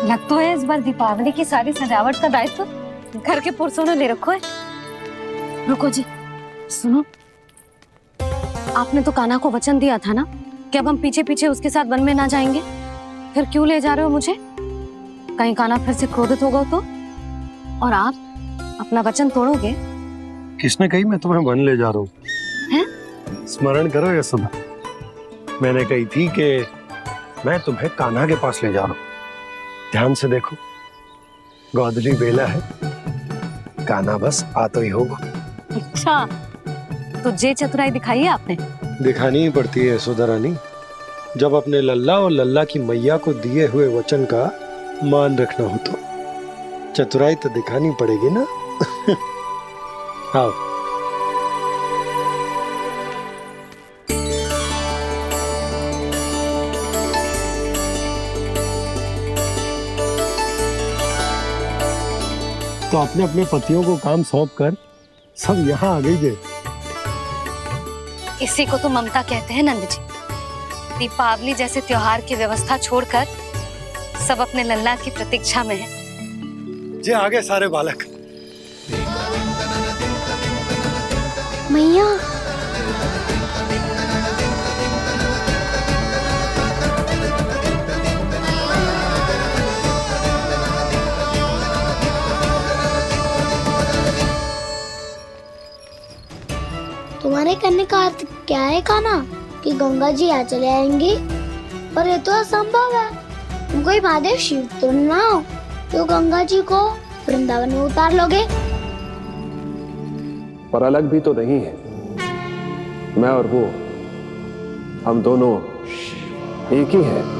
लग तो है इस बार दीपावली की सारी सजावट का दायित्व घर के पुरुषों ने ले रखो है। रुको जी, सुनो, आपने तो कान्हा को वचन दिया था ना कि अब हम पीछे पीछे उसके साथ वन में ना जाएंगे। फिर क्यों ले जा रहे हो मुझे? कहीं कान्हा फिर से क्रोधित होगा तो? और आप अपना वचन तोड़ोगे? किसने कही मैं तुम्हें वन ले जा रहा हूँ? स्मरण करो यशोदा, मैंने कही थी कि मैं तुम्हें कान्हा के पास ले जा रहा हूँ। ध्यान से देखो, गोधली बेला है, कान्हा बस आ तो ही होगा। अच्छा, तो जे चतुराई दिखाई है आपने? दिखानी ही पड़ती है यशोदा रानी, जब अपने लल्ला और लल्ला की मैया को दिए हुए वचन का मान रखना हो तो चतुराई तो दिखानी पड़ेगी ना। आओ। तो अपने अपने पतियों को काम सौंप कर सब यहाँ आ गई है। इसी को तो ममता कहते हैं नंद जी। दीपावली जैसे त्योहार की व्यवस्था छोड़कर सब अपने लल्ला की प्रतीक्षा में हैं। जे आगे सारे बालक। मैया, तुम्हारे करने का अर्थ क्या है कान्हा? कि गंगा जी यहाँ चले आएंगी? पर ये तो असंभव है। तुम कोई महादेव शिव तो ना हो तो गंगा जी को वृंदावन में उतार लोगे? पर अलग भी तो नहीं है। मैं और वो, हम दोनों एक ही हैं।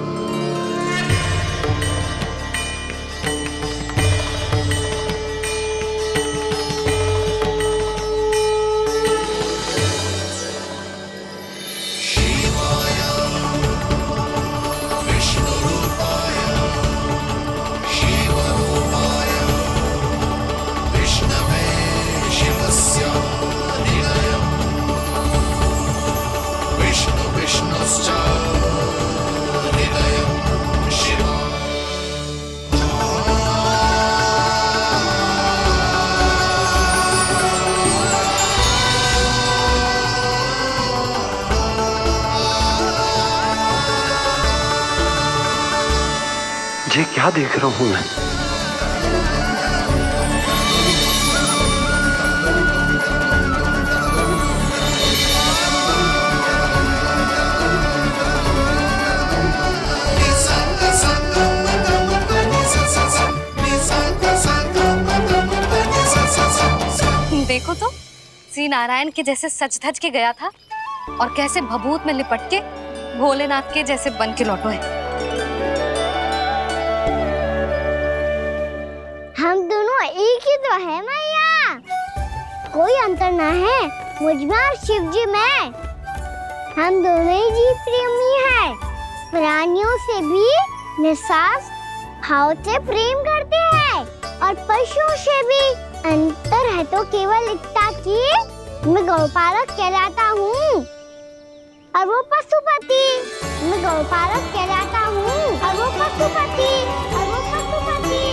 ये क्या देख रहा हूँ मैं? देखो तो, श्री नारायण के जैसे सज धज के गया था और कैसे भभूत में लिपट के भोलेनाथ के जैसे बन के लौटो है। हम दोनों एक ही तो है मैया, कोई अंतर ना है मुझ में और शिव जी में। हम दोनों ही जीव प्रेमी हैं, प्राणियों से भी निस्वार्थ भाव से प्रेम करते हैं और पशुओं से भी। अंतर है तो केवल इतना कि मैं गौपालक कहलाता हूँ। और वो पशुपति। मैं गौपालक कहलाता हूँ और वो पशुपति, और वो पशुपति।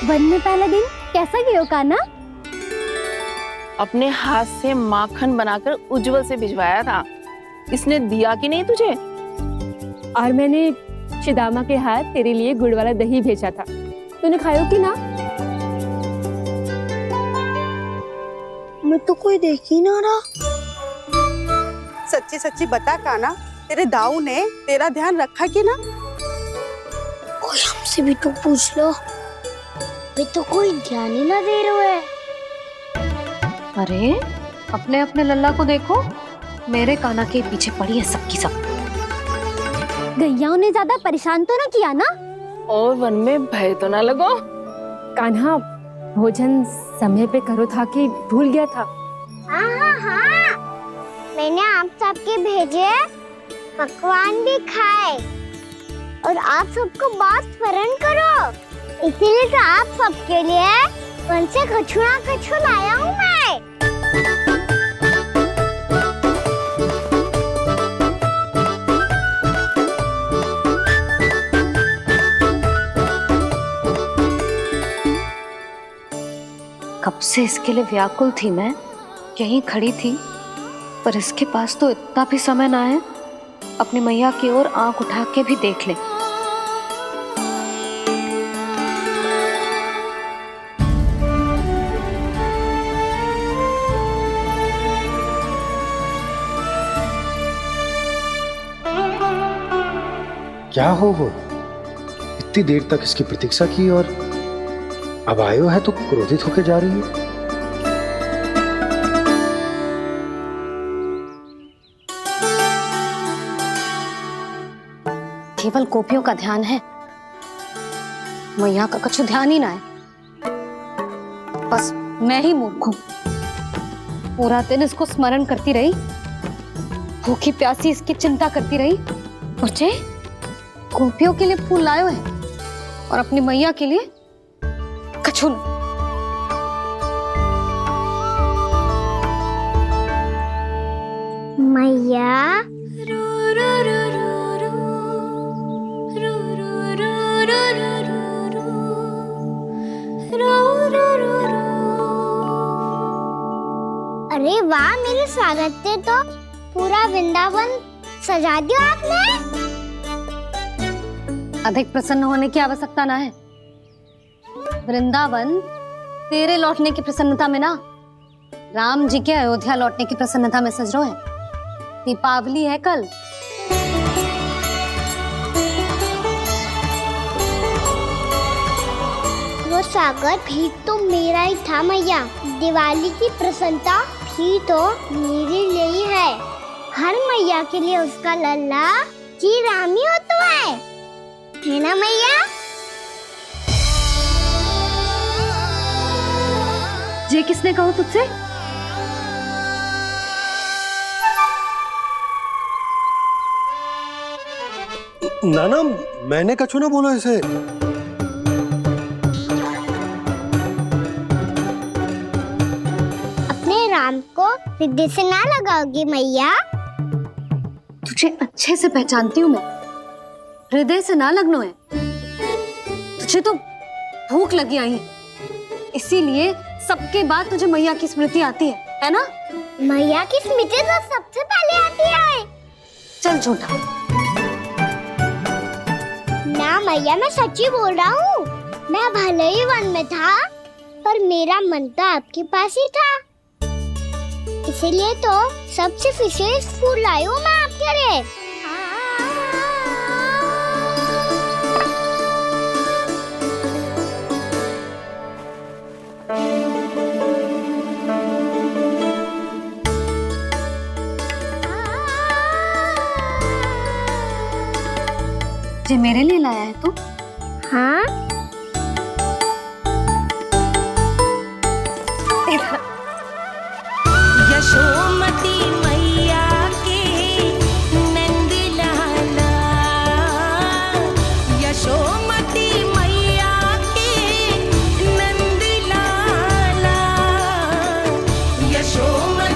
वन में पहला दिन कैसा गया कान्हा? अपने हाथ से माखन बनाकर उज्जवल से भिजवाया था। इसने दिया कि नहीं तुझे? और मैंने शिदामा के हाथ तेरे लिए गुड़ वाला दही भेजा था, तूने खायो कि ना? मैं तो कोई देख ही ना रहा। सच्ची सच्ची बता कान्हा, तेरे दाऊ ने तेरा ध्यान रखा कि ना? कोई हमसे भी तो पूछ लो। वे तो कोई ध्यान ही ना दे रहे हैं। अरे अपने अपने लल्ला को देखो, मेरे कान्हा के पीछे पड़ी है सबकी सब। गैयाओं ने ज्यादा परेशान तो ना किया ना? और वन में भय तो ना लगो? कान्हा भोजन समय पे करो था कि भूल गया था? हाँ, मैंने आप सबके भेजे पकवान भी खाए और आप सबको बात स्मरण करो, इसीलिए तो आप सबके लिए वन से कछु लाया हूँ मैं। कब से इसके लिए व्याकुल थी मैं, यहीं खड़ी थी, पर इसके पास तो इतना भी समय ना है अपनी मैया की ओर आंख उठा के भी देख ले। क्या हो वो? इतनी देर तक इसकी प्रतीक्षा की और अब आयो है तो क्रोधित होकर जा रही है। केवल गोपियों का ध्यान है, मैया का कछु ध्यान ही ना है। बस मैं ही मूर्ख हूं, पूरा दिन इसको स्मरण करती रही, भूखी प्यासी इसकी चिंता करती रही। मुझे गोपियों के लिए फूल लायो है और अपनी मैया के लिए कछु नहीं। मैया अरे वाह, मेरे स्वागत से तो पूरा वृंदावन सजा दिया आपने। अधिक प्रसन्न होने की आवश्यकता ना है। वृंदावन तेरे लौटने की प्रसन्नता में ना, राम जी के अयोध्या लौटने की प्रसन्नता में सज रहे हैं। दीपावली है कल। वो स्वागत भी तो मेरा ही था मैया। दिवाली की प्रसन्नता भी तो मेरे लिए ही है। हर मैया के लिए उसका लल्ला जी राम ही होता है ना मैया? ये किसने कहा तुझसे? नाना, मैंने कछु ना बोला इसे। अपने राम को सिद्धि से ना लगाओगी मैया? तुझे अच्छे से पहचानती हूँ मैं, हृदय से ना लगनो है। तुझे तो भूख लगी आई है, इसीलिए सबके बाद तुझे मैया की स्मृति आती है ना? मैया की स्मृति तो सबसे पहले आती है। चल झूठा। ना मैया, मैं सच्ची बोल रहा हूँ। मैं भले ही वन में था, पर मेरा मन तो आपके पास ही था। इसीलिए तो सबसे विशेष फूल लाई हूँ मैं आपके लिए। ये मेरे लिए लाया है तू? हाँ। यशोमती मैया के नंद लाला, यशोमती मैया के नंद लाला, यशोमती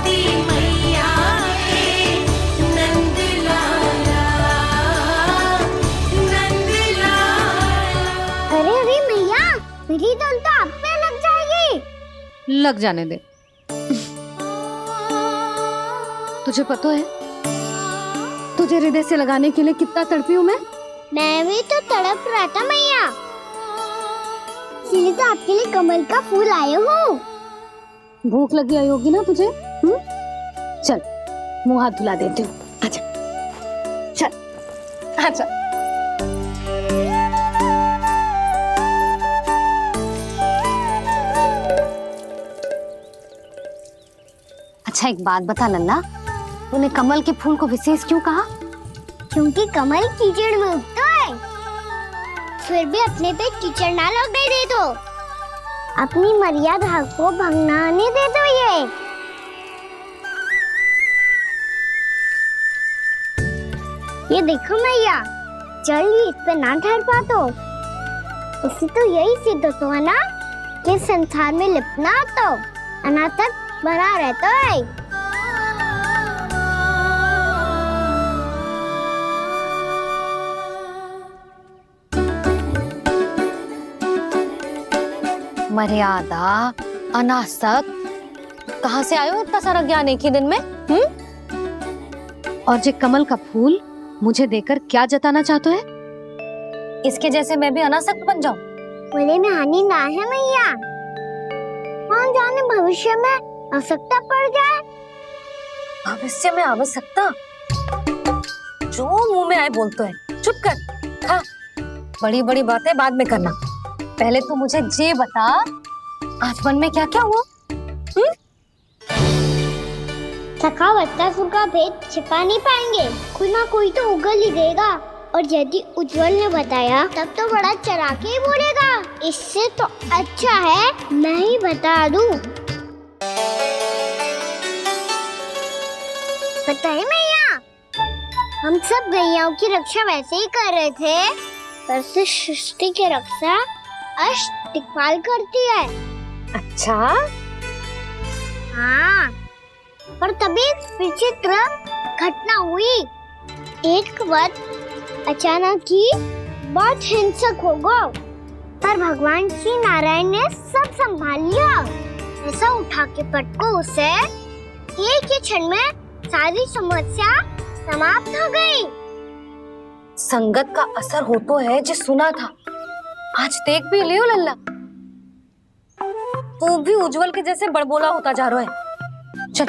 लग जाने दे। तुझे पता है तुझे हृदय से लगाने के लिए कितना तड़पी हूँ मैं भी तो तड़प रहा था मैया, इसलिए तो आपके लिए कमल का फूल आए हूँ। भूख लगी आई होगी ना तुझे? चल मुंह हाथ धुला देती हूँ। आजा चल आजा। अच्छा एक बात बता लल्ला, तूने कमल के फूल को विशेष क्यों कहा? क्योंकि कमल कीचड़ में उगता है, फिर भी अपने पे कीचड़ ना लगने दे दो, अपनी मर्यादा को भंग ना आने दे दो। ये देखो मैया, जल भी इस पे ना ठहर पा तो इससे तो यही सिद्ध होता है ना कि संसार में लिपना तो अनाथ तक बना रहता है। मर्यादा, अनासक, कहाँ से आयो इतना सारा ज्ञान एक ही दिन में? और जे कमल का फूल मुझे देकर क्या जताना चाहते है? इसके जैसे मैं भी अनासक्त बन जाऊं? बोले में हानि ना है मैया, कौन जाने भविष्य में आवश्यकता पड़ जाए। भविष्य में आवश्यकता? जो मुंह में आए बोलते हैं, चुप कर। हाँ, बड़ी बड़ी बातें बाद में करना, पहले तो मुझे ये बता आज वन में क्या क्या हुआ? सखा वत्सासुर का भेद छिपा नहीं पाएंगे, कोई ना कोई तो उगल ही देगा, और यदि उज्जवल ने बताया तब तो बड़ा चढ़ा के ही बोलेगा। इससे तो अच्छा है मैं ही बता दूं। पता है मैया, हम सब गैयाओं की रक्षा वैसे ही कर रहे थे, पर से सृष्टि की रक्षा अष्ट दिक्पाल करती है। अच्छा? हाँ, पर तभी विचित्र घटना हुई। एक वक्त अचानक ही बहुत हिंसक हो गया, पर भगवान श्री नारायण ने सब संभाल लिया। ऐसा उठा के पटको उसे, एक ही क्षण में सारी समस्या समाप्त हो गई। संगत का असर हो तो है जो सुना था, आज देख भी लियो लल्ला, तू भी उज्जवल के जैसे बड़बोला होता जा रहा है। चल।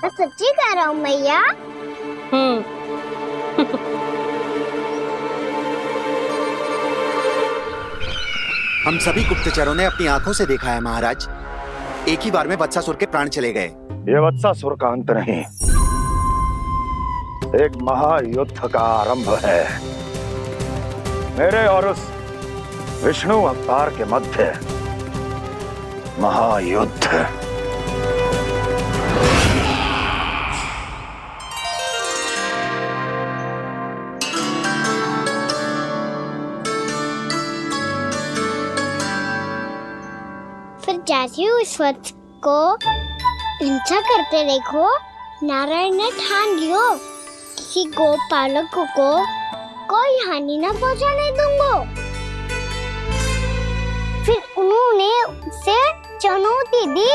मैं सच्ची कह रहा हूँ मैया। हम सभी गुप्तचरों ने अपनी आंखों से देखा है महाराज, एक ही बार में वत्सासुर के प्राण चले गए। ये वत्सासुर का अंत नहीं, एक महायुद्ध का आरंभ है। मेरे और उस विष्णु अवतार के मध्य महायुद्ध। फिर जैसे ही उस वत्स को हिंसा करते देखो, नारायण ने ठान लियो किसी गोपालक को कोई हानि न पहुंचाने दूंगा। फिर उन्होंने उसे चुनौती दी।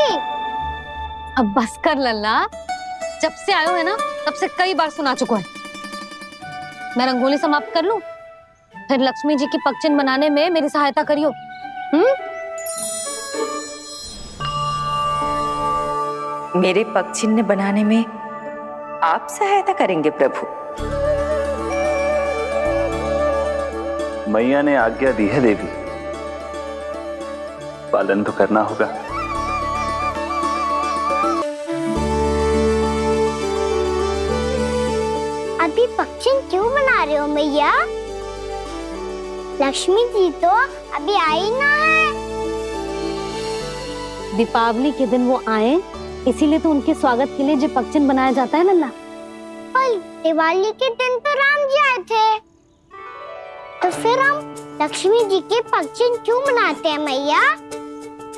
अब बस कर लल्ला, जब से आयो है ना तब से कई बार सुना चुका है। मैं रंगोली समाप्त कर लूं, फिर लक्ष्मी जी की पगचिन बनाने में मेरी सहायता करियो। मेरे पगचिन्ह बनाने में आप सहायता करेंगे प्रभु? मैया ने आज्ञा दी है देवी, पालन तो करना होगा। अभी पगचिन क्यों बना रहे हो मैया? लक्ष्मी जी तो अभी आई ना है। दीपावली के दिन वो आए, इसीलिए तो उनके स्वागत के लिए जो पगचिन बनाया जाता है लल्ला। पर दिवाली के दिन तो राम जी आए थे, तो फिर हम लक्ष्मी जी के पगचिन क्यों मनाते हैं मैया?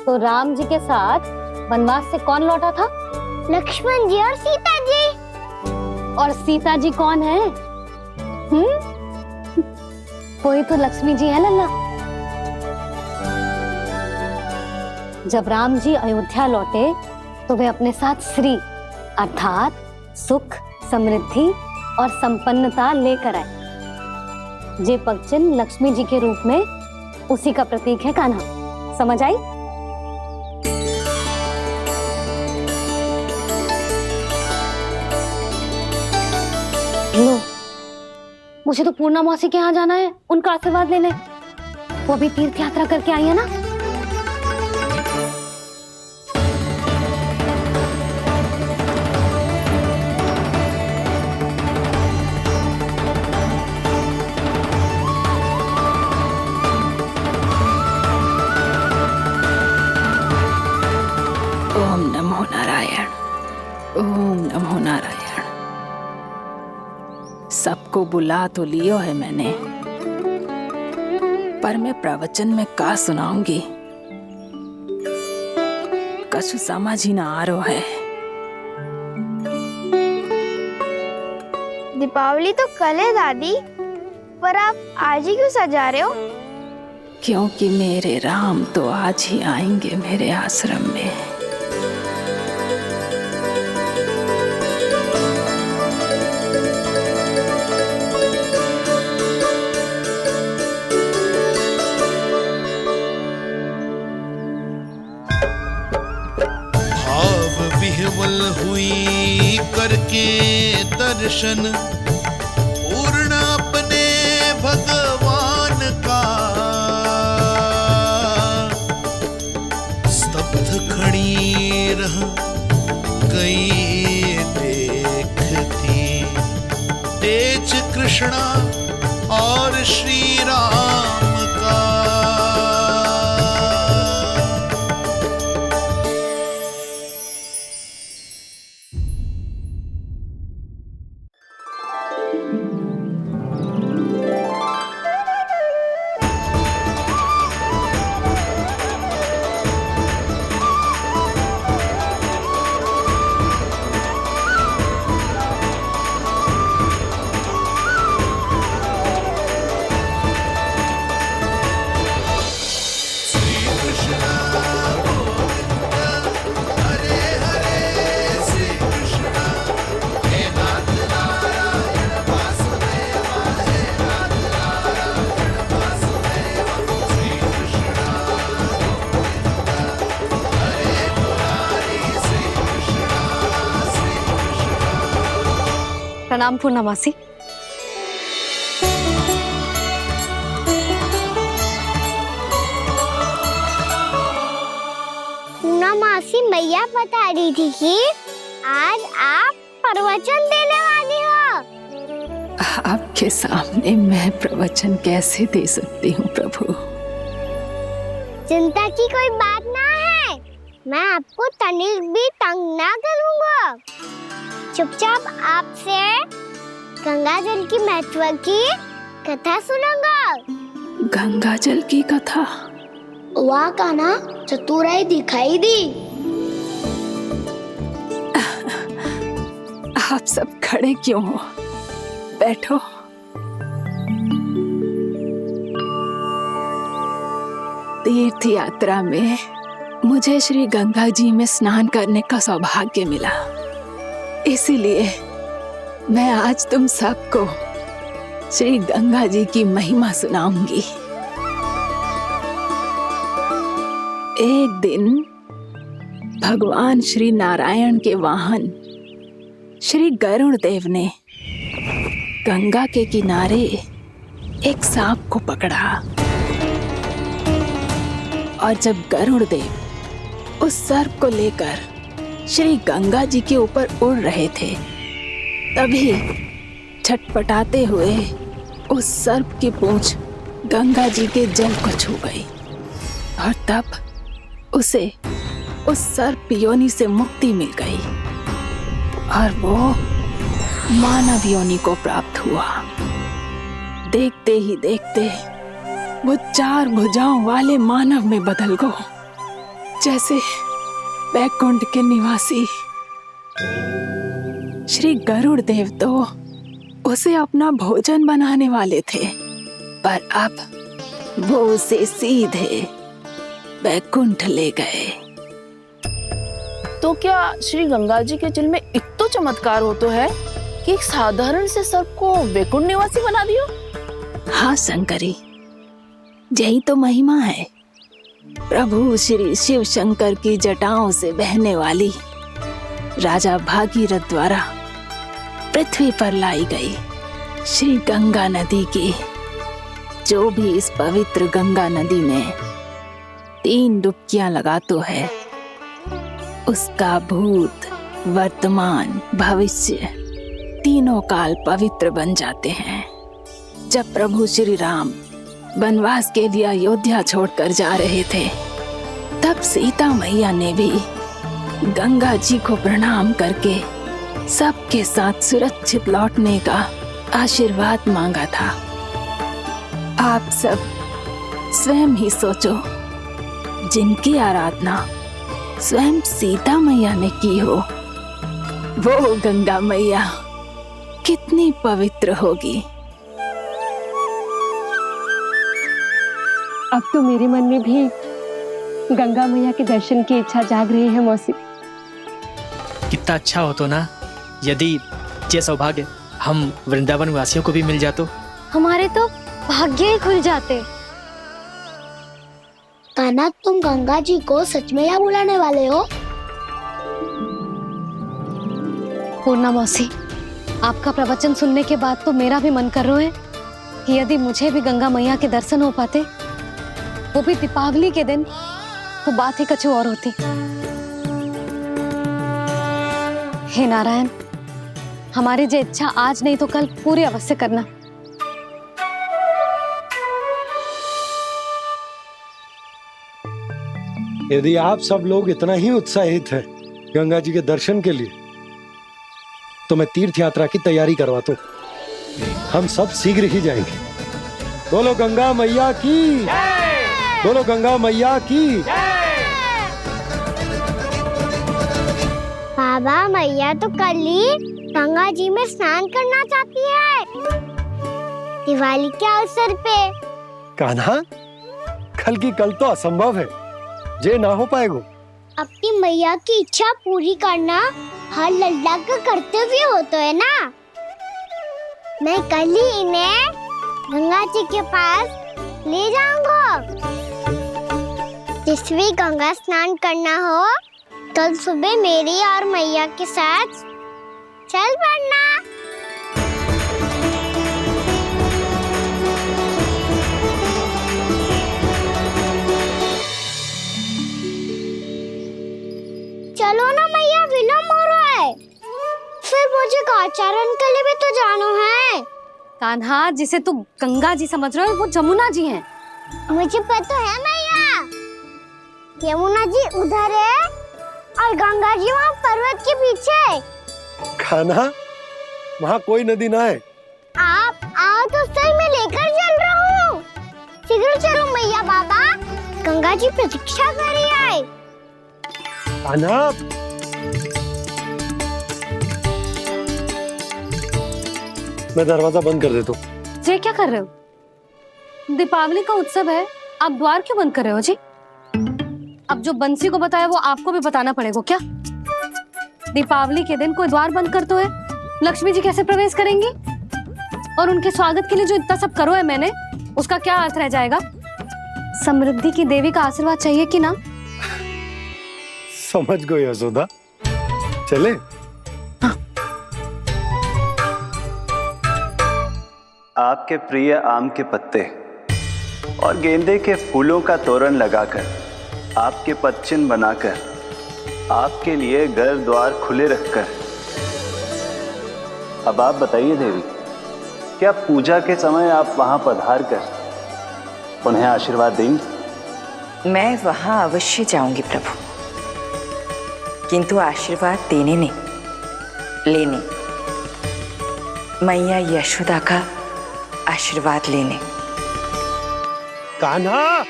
तो राम जी के साथ वनवास से कौन लौटा था? लक्ष्मण जी और सीता जी। और सीता जी कौन है? वही तो लक्ष्मी जी है लल्ला। जब राम जी अयोध्या लौटे तो वे अपने साथ श्री अर्थात सुख, समृद्धि और संपन्नता लेकर आए। जे पगचिन लक्ष्मी जी के रूप में उसी का प्रतीक है कान्हा। समझ आई? लो, मुझे तो पूर्णा मौसी के यहाँ जाना है, उनका आशीर्वाद लेने। वो भी तीर्थ यात्रा करके आई है ना। ओम नमो नारायण, ओम नमो नारायण। सबको बुला तो लियो है मैंने, पर मैं प्रवचन में का सुनाऊंगी, कछु समझ ही ना आ रहा है। दीपावली तो कल है दादी, पर आप आज ही क्यों सजा रहे हो? क्योंकि मेरे राम तो आज ही आएंगे मेरे आश्रम में। विह्वल हुई करके दर्शन पूर्ण अपने भगवान का, स्तब्ध खड़ी रह गई देखती तेज कृष्णा और श्री राम का। प्रणाम पूर्णा मौसी। पूर्णा मौसी मैया बता रही थी कि आज आप प्रवचन देने वाली हो। आपके सामने मैं प्रवचन कैसे दे सकती हूँ प्रभु? चिंता की कोई बात ना है, मैं आपको तनिक भी तंग ना करूँगा। चुपचाप आपसे गंगा जल की महत्व की कथा सुनूंगा। गंगा जल की कथा? वाह कान्हा, चतुराई दिखाई दी। आप सब खड़े क्यों हो? बैठो। तीर्थ यात्रा में मुझे श्री गंगा जी में स्नान करने का सौभाग्य मिला, इसीलिए मैं आज तुम सबको श्री गंगा जी की महिमा सुनाऊंगी। एक दिन भगवान श्री नारायण के वाहन श्री गरुड़ देव ने गंगा के किनारे एक सांप को पकड़ा, और जब गरुड़ देव उस सर्प को लेकर श्री गंगा जी के ऊपर उड़ रहे थे, तभी छटपटाते हुए उस सर्प की पूंछ गंगा जी के जल को छू गई, और तब उसे उस सर्प योनि से मुक्ति मिल गई और वो मानव योनि को प्राप्त हुआ। देखते ही देखते वो 4 भुजाओं वाले मानव में बदल गया, जैसे बैकुंठ के निवासी। श्री गरुड़ देव तो उसे अपना भोजन बनाने वाले थे, पर अब वो उसे सीधे बैकुंठ ले गए। तो क्या श्री गंगा जी के जल में इतना चमत्कार हो तो है कि एक साधारण से सर्प को वैकुंठ निवासी बना दियो? हाँ शंकरी, यही तो महिमा है। प्रभु श्री शिव शंकर की जटाओं से बहने वाली राजा भागीरथ द्वारा पृथ्वी पर लाई गई श्री गंगा नदी की। जो भी इस पवित्र गंगा नदी में 3 डुबकियां लगातो है, उसका भूत, वर्तमान, भविष्य तीनों काल पवित्र बन जाते हैं। जब प्रभु श्री राम वनवास के लिए अयोध्या छोड़कर जा रहे थे, तब सीता मैया ने भी गंगा जी को प्रणाम करके सबके साथ सुरक्षित लौटने का आशीर्वाद मांगा था। आप सब स्वयं ही सोचो, जिनकी आराधना स्वयं सीता मैया ने की हो, वो गंगा मैया कितनी पवित्र होगी। अब तो मेरे मन में भी गंगा मैया के दर्शन की इच्छा जाग रही है मौसी। कितना अच्छा हो तो ना यदि ये सौभाग्य हम वृंदावन वासियों को भी मिल जातो। हमारे तो भाग्य ही खुल जाते। कान्हा, तुम गंगा जी को सच में यहाँ बुलाने वाले हो? पूर्णा मौसी, आपका प्रवचन सुनने के बाद तो मेरा भी मन कर रहा है कि यदि मुझे भी गंगा मैया के दर्शन हो पाते, वो भी दीपावली के दिन, तो बात ही कुछ और होती। हे नारायण, हमारी जो इच्छा आज नहीं तो कल पूरी अवश्य करना। यदि आप सब लोग इतना ही उत्साहित हैं गंगा जी के दर्शन के लिए, तो मैं तीर्थ यात्रा की तैयारी करवाता हूँ। हम सब शीघ्र ही जाएंगे। बोलो गंगा मैया की, बोलो गंगा मैया की। बाबा, मैया तो कल ही गंगा जी में स्नान करना चाहती है, दिवाली के अवसर पे। कान्हा, कल की कल तो असंभव है, जे ना हो पाएगा। अपनी मैया की इच्छा पूरी करना हर लल्ला का कर्तव्य होता है ना। मैं कल ही इन्हें गंगा जी के पास ले जाऊंगा। जिस भी गंगा स्नान करना हो, कल सुबह मेरी और मैया के साथ चल पड़ना। चलो ना मैया, विलम्ब हो रहा है। फिर मुझे आचरण के लिए भी तो जाना है। कान्हा, जिसे तू गंगा जी समझ रहे हो, वो जमुना जी हैं। मुझे पता है मैया, यमुना जी उधर है और गंगा जी वहाँ पर्वत के पीछे। कान्हा, वहाँ कोई नदी ना है। आप आओ तो सही, मैं लेकर चल रहा हूँ। शीघ्र चलो मैया बाबा, गंगा जी प्रतीक्षा कर रही है। कान्हा, मैं दरवाजा बंद कर देता हूँ। ये क्या कर रहे हो? दीपावली का उत्सव है, आप द्वार क्यों बंद कर रहे हो जी? अब जो बंसी को बताया वो आपको भी बताना पड़ेगा क्या? दीपावली के दिन कोई द्वार बंद कर तो है, लक्ष्मी जी कैसे प्रवेश करेंगी? और उनके स्वागत के लिए जो इतना सब करो है मैंने, उसका क्या अर्थ रह जाएगा? समृद्धि की देवी का आशीर्वाद चाहिए कि ना? समझ गई यशोदा, चले। आपके प्रिय आम के पत्ते और गेंदे के फूलों का तोरण लगाकर, आपके पदचिन्ह बनाकर, आपके लिए घर द्वार खुले रखकर, अब आप बताइए देवी, क्या पूजा के समय आप वहां पधार कर उन्हें आशीर्वाद देंगी? मैं वहां अवश्य जाऊंगी प्रभु, किंतु आशीर्वाद देने नहीं, लेने, मैया यशोदा का आशीर्वाद लेने। कान्हा,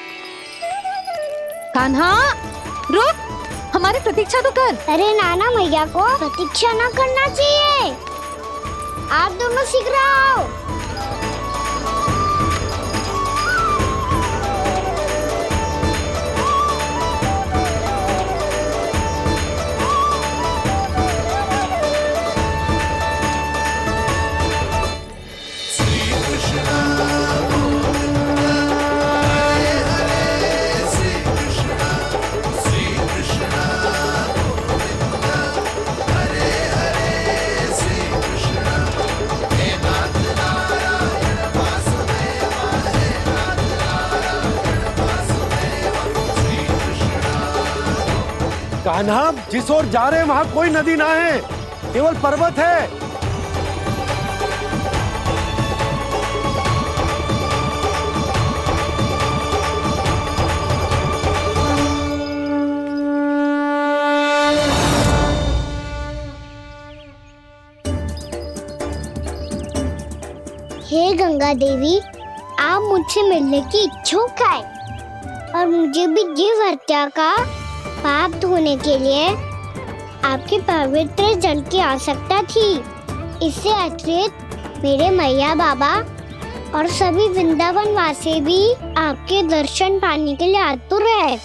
कान्हा, रुक, हमारी प्रतीक्षा तो कर। अरे नाना, मैया को प्रतीक्षा ना करना चाहिए। आप दोनों शीघ्र आओ। कान्हा, जिस ओर जा रहे हैं वहां कोई नदी ना है, केवल पर्वत है। हे गंगा देवी, आप मुझसे मिलने की इच्छुक है और मुझे भी जीव हत्या का पाप धोने के लिए आपके पवित्र जल की आवश्यकता थी। इससे अतिरिक्त मेरे मैया बाबा और सभी वृंदावन वासी भी आपके दर्शन पाने के लिए आतुर है।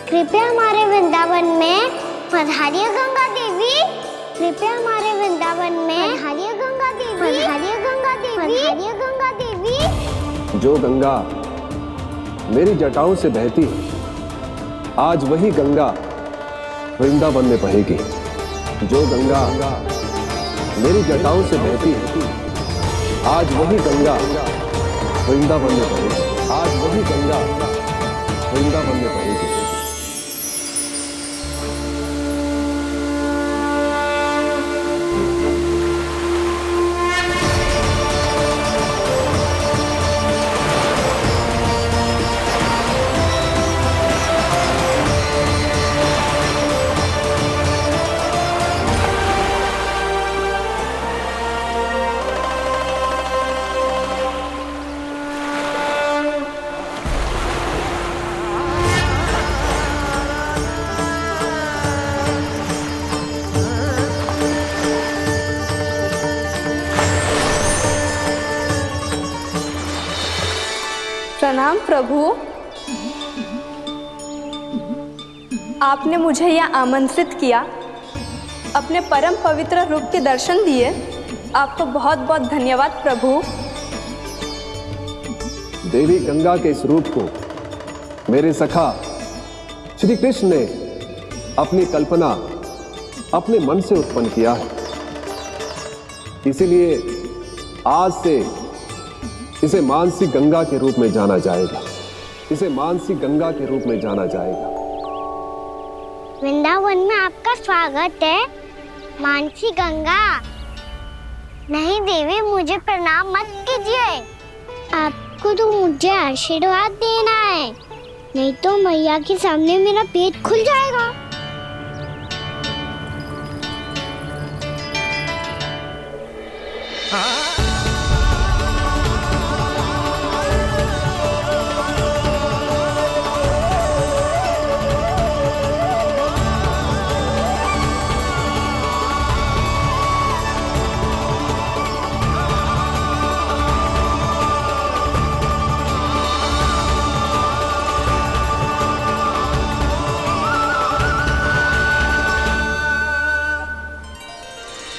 कृपया हमारे वृंदावन में पधारिए गंगा देवी। कृपया हमारे वृंदावन में पधारिए गंगा देवी। पधारिए गंगा देवी। पधारिए गंगा देवी। जो गंगा मेरी जटाओं से बहती है, आज वही गंगा वृंदावन में बहेगी। जो गंगा मेरी जटाओं से बहती है, आज वही गंगा वृंदावन में बहेगी। आज वही गंगा वृंदावन में बहेगी। प्रणाम प्रभु। आपने मुझे यह आमंत्रित किया, अपने परम पवित्र रूप के दर्शन दिए। आपको बहुत बहुत धन्यवाद प्रभु। देवी गंगा के इस रूप को मेरे सखा श्री कृष्ण ने अपनी कल्पना अपने मन से उत्पन्न किया है। इसीलिए आज से इसे मानसी गंगा के रूप में जाना जाएगा। इसे मानसी गंगा के रूप में जाना जाएगा। वृंदावन में आपका स्वागत है मानसी गंगा। नहीं देवी, मुझे प्रणाम मत कीजिए। आपको तो मुझे आशीर्वाद देना है, नहीं तो मैया के सामने मेरा पेट खुल जाएगा।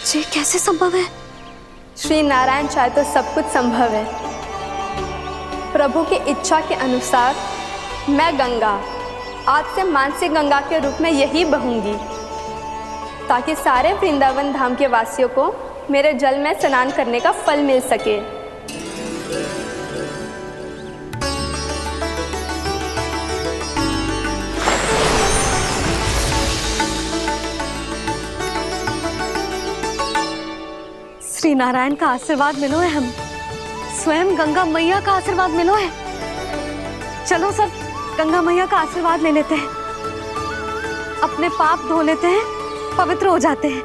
ये कैसे संभव है? श्री नारायण चाहे तो सब कुछ संभव है। प्रभु की इच्छा के अनुसार मैं गंगा आज से मानसी गंगा के रूप में यही बहूंगी, ताकि सारे वृंदावन धाम के वासियों को मेरे जल में स्नान करने का फल मिल सके। श्री नारायण का आशीर्वाद मिलो है, हम स्वयं गंगा मैया का आशीर्वाद मिलो है। चलो सब गंगा मैया का आशीर्वाद ले लेते हैं, अपने पाप धो लेते हैं, पवित्र हो जाते हैं।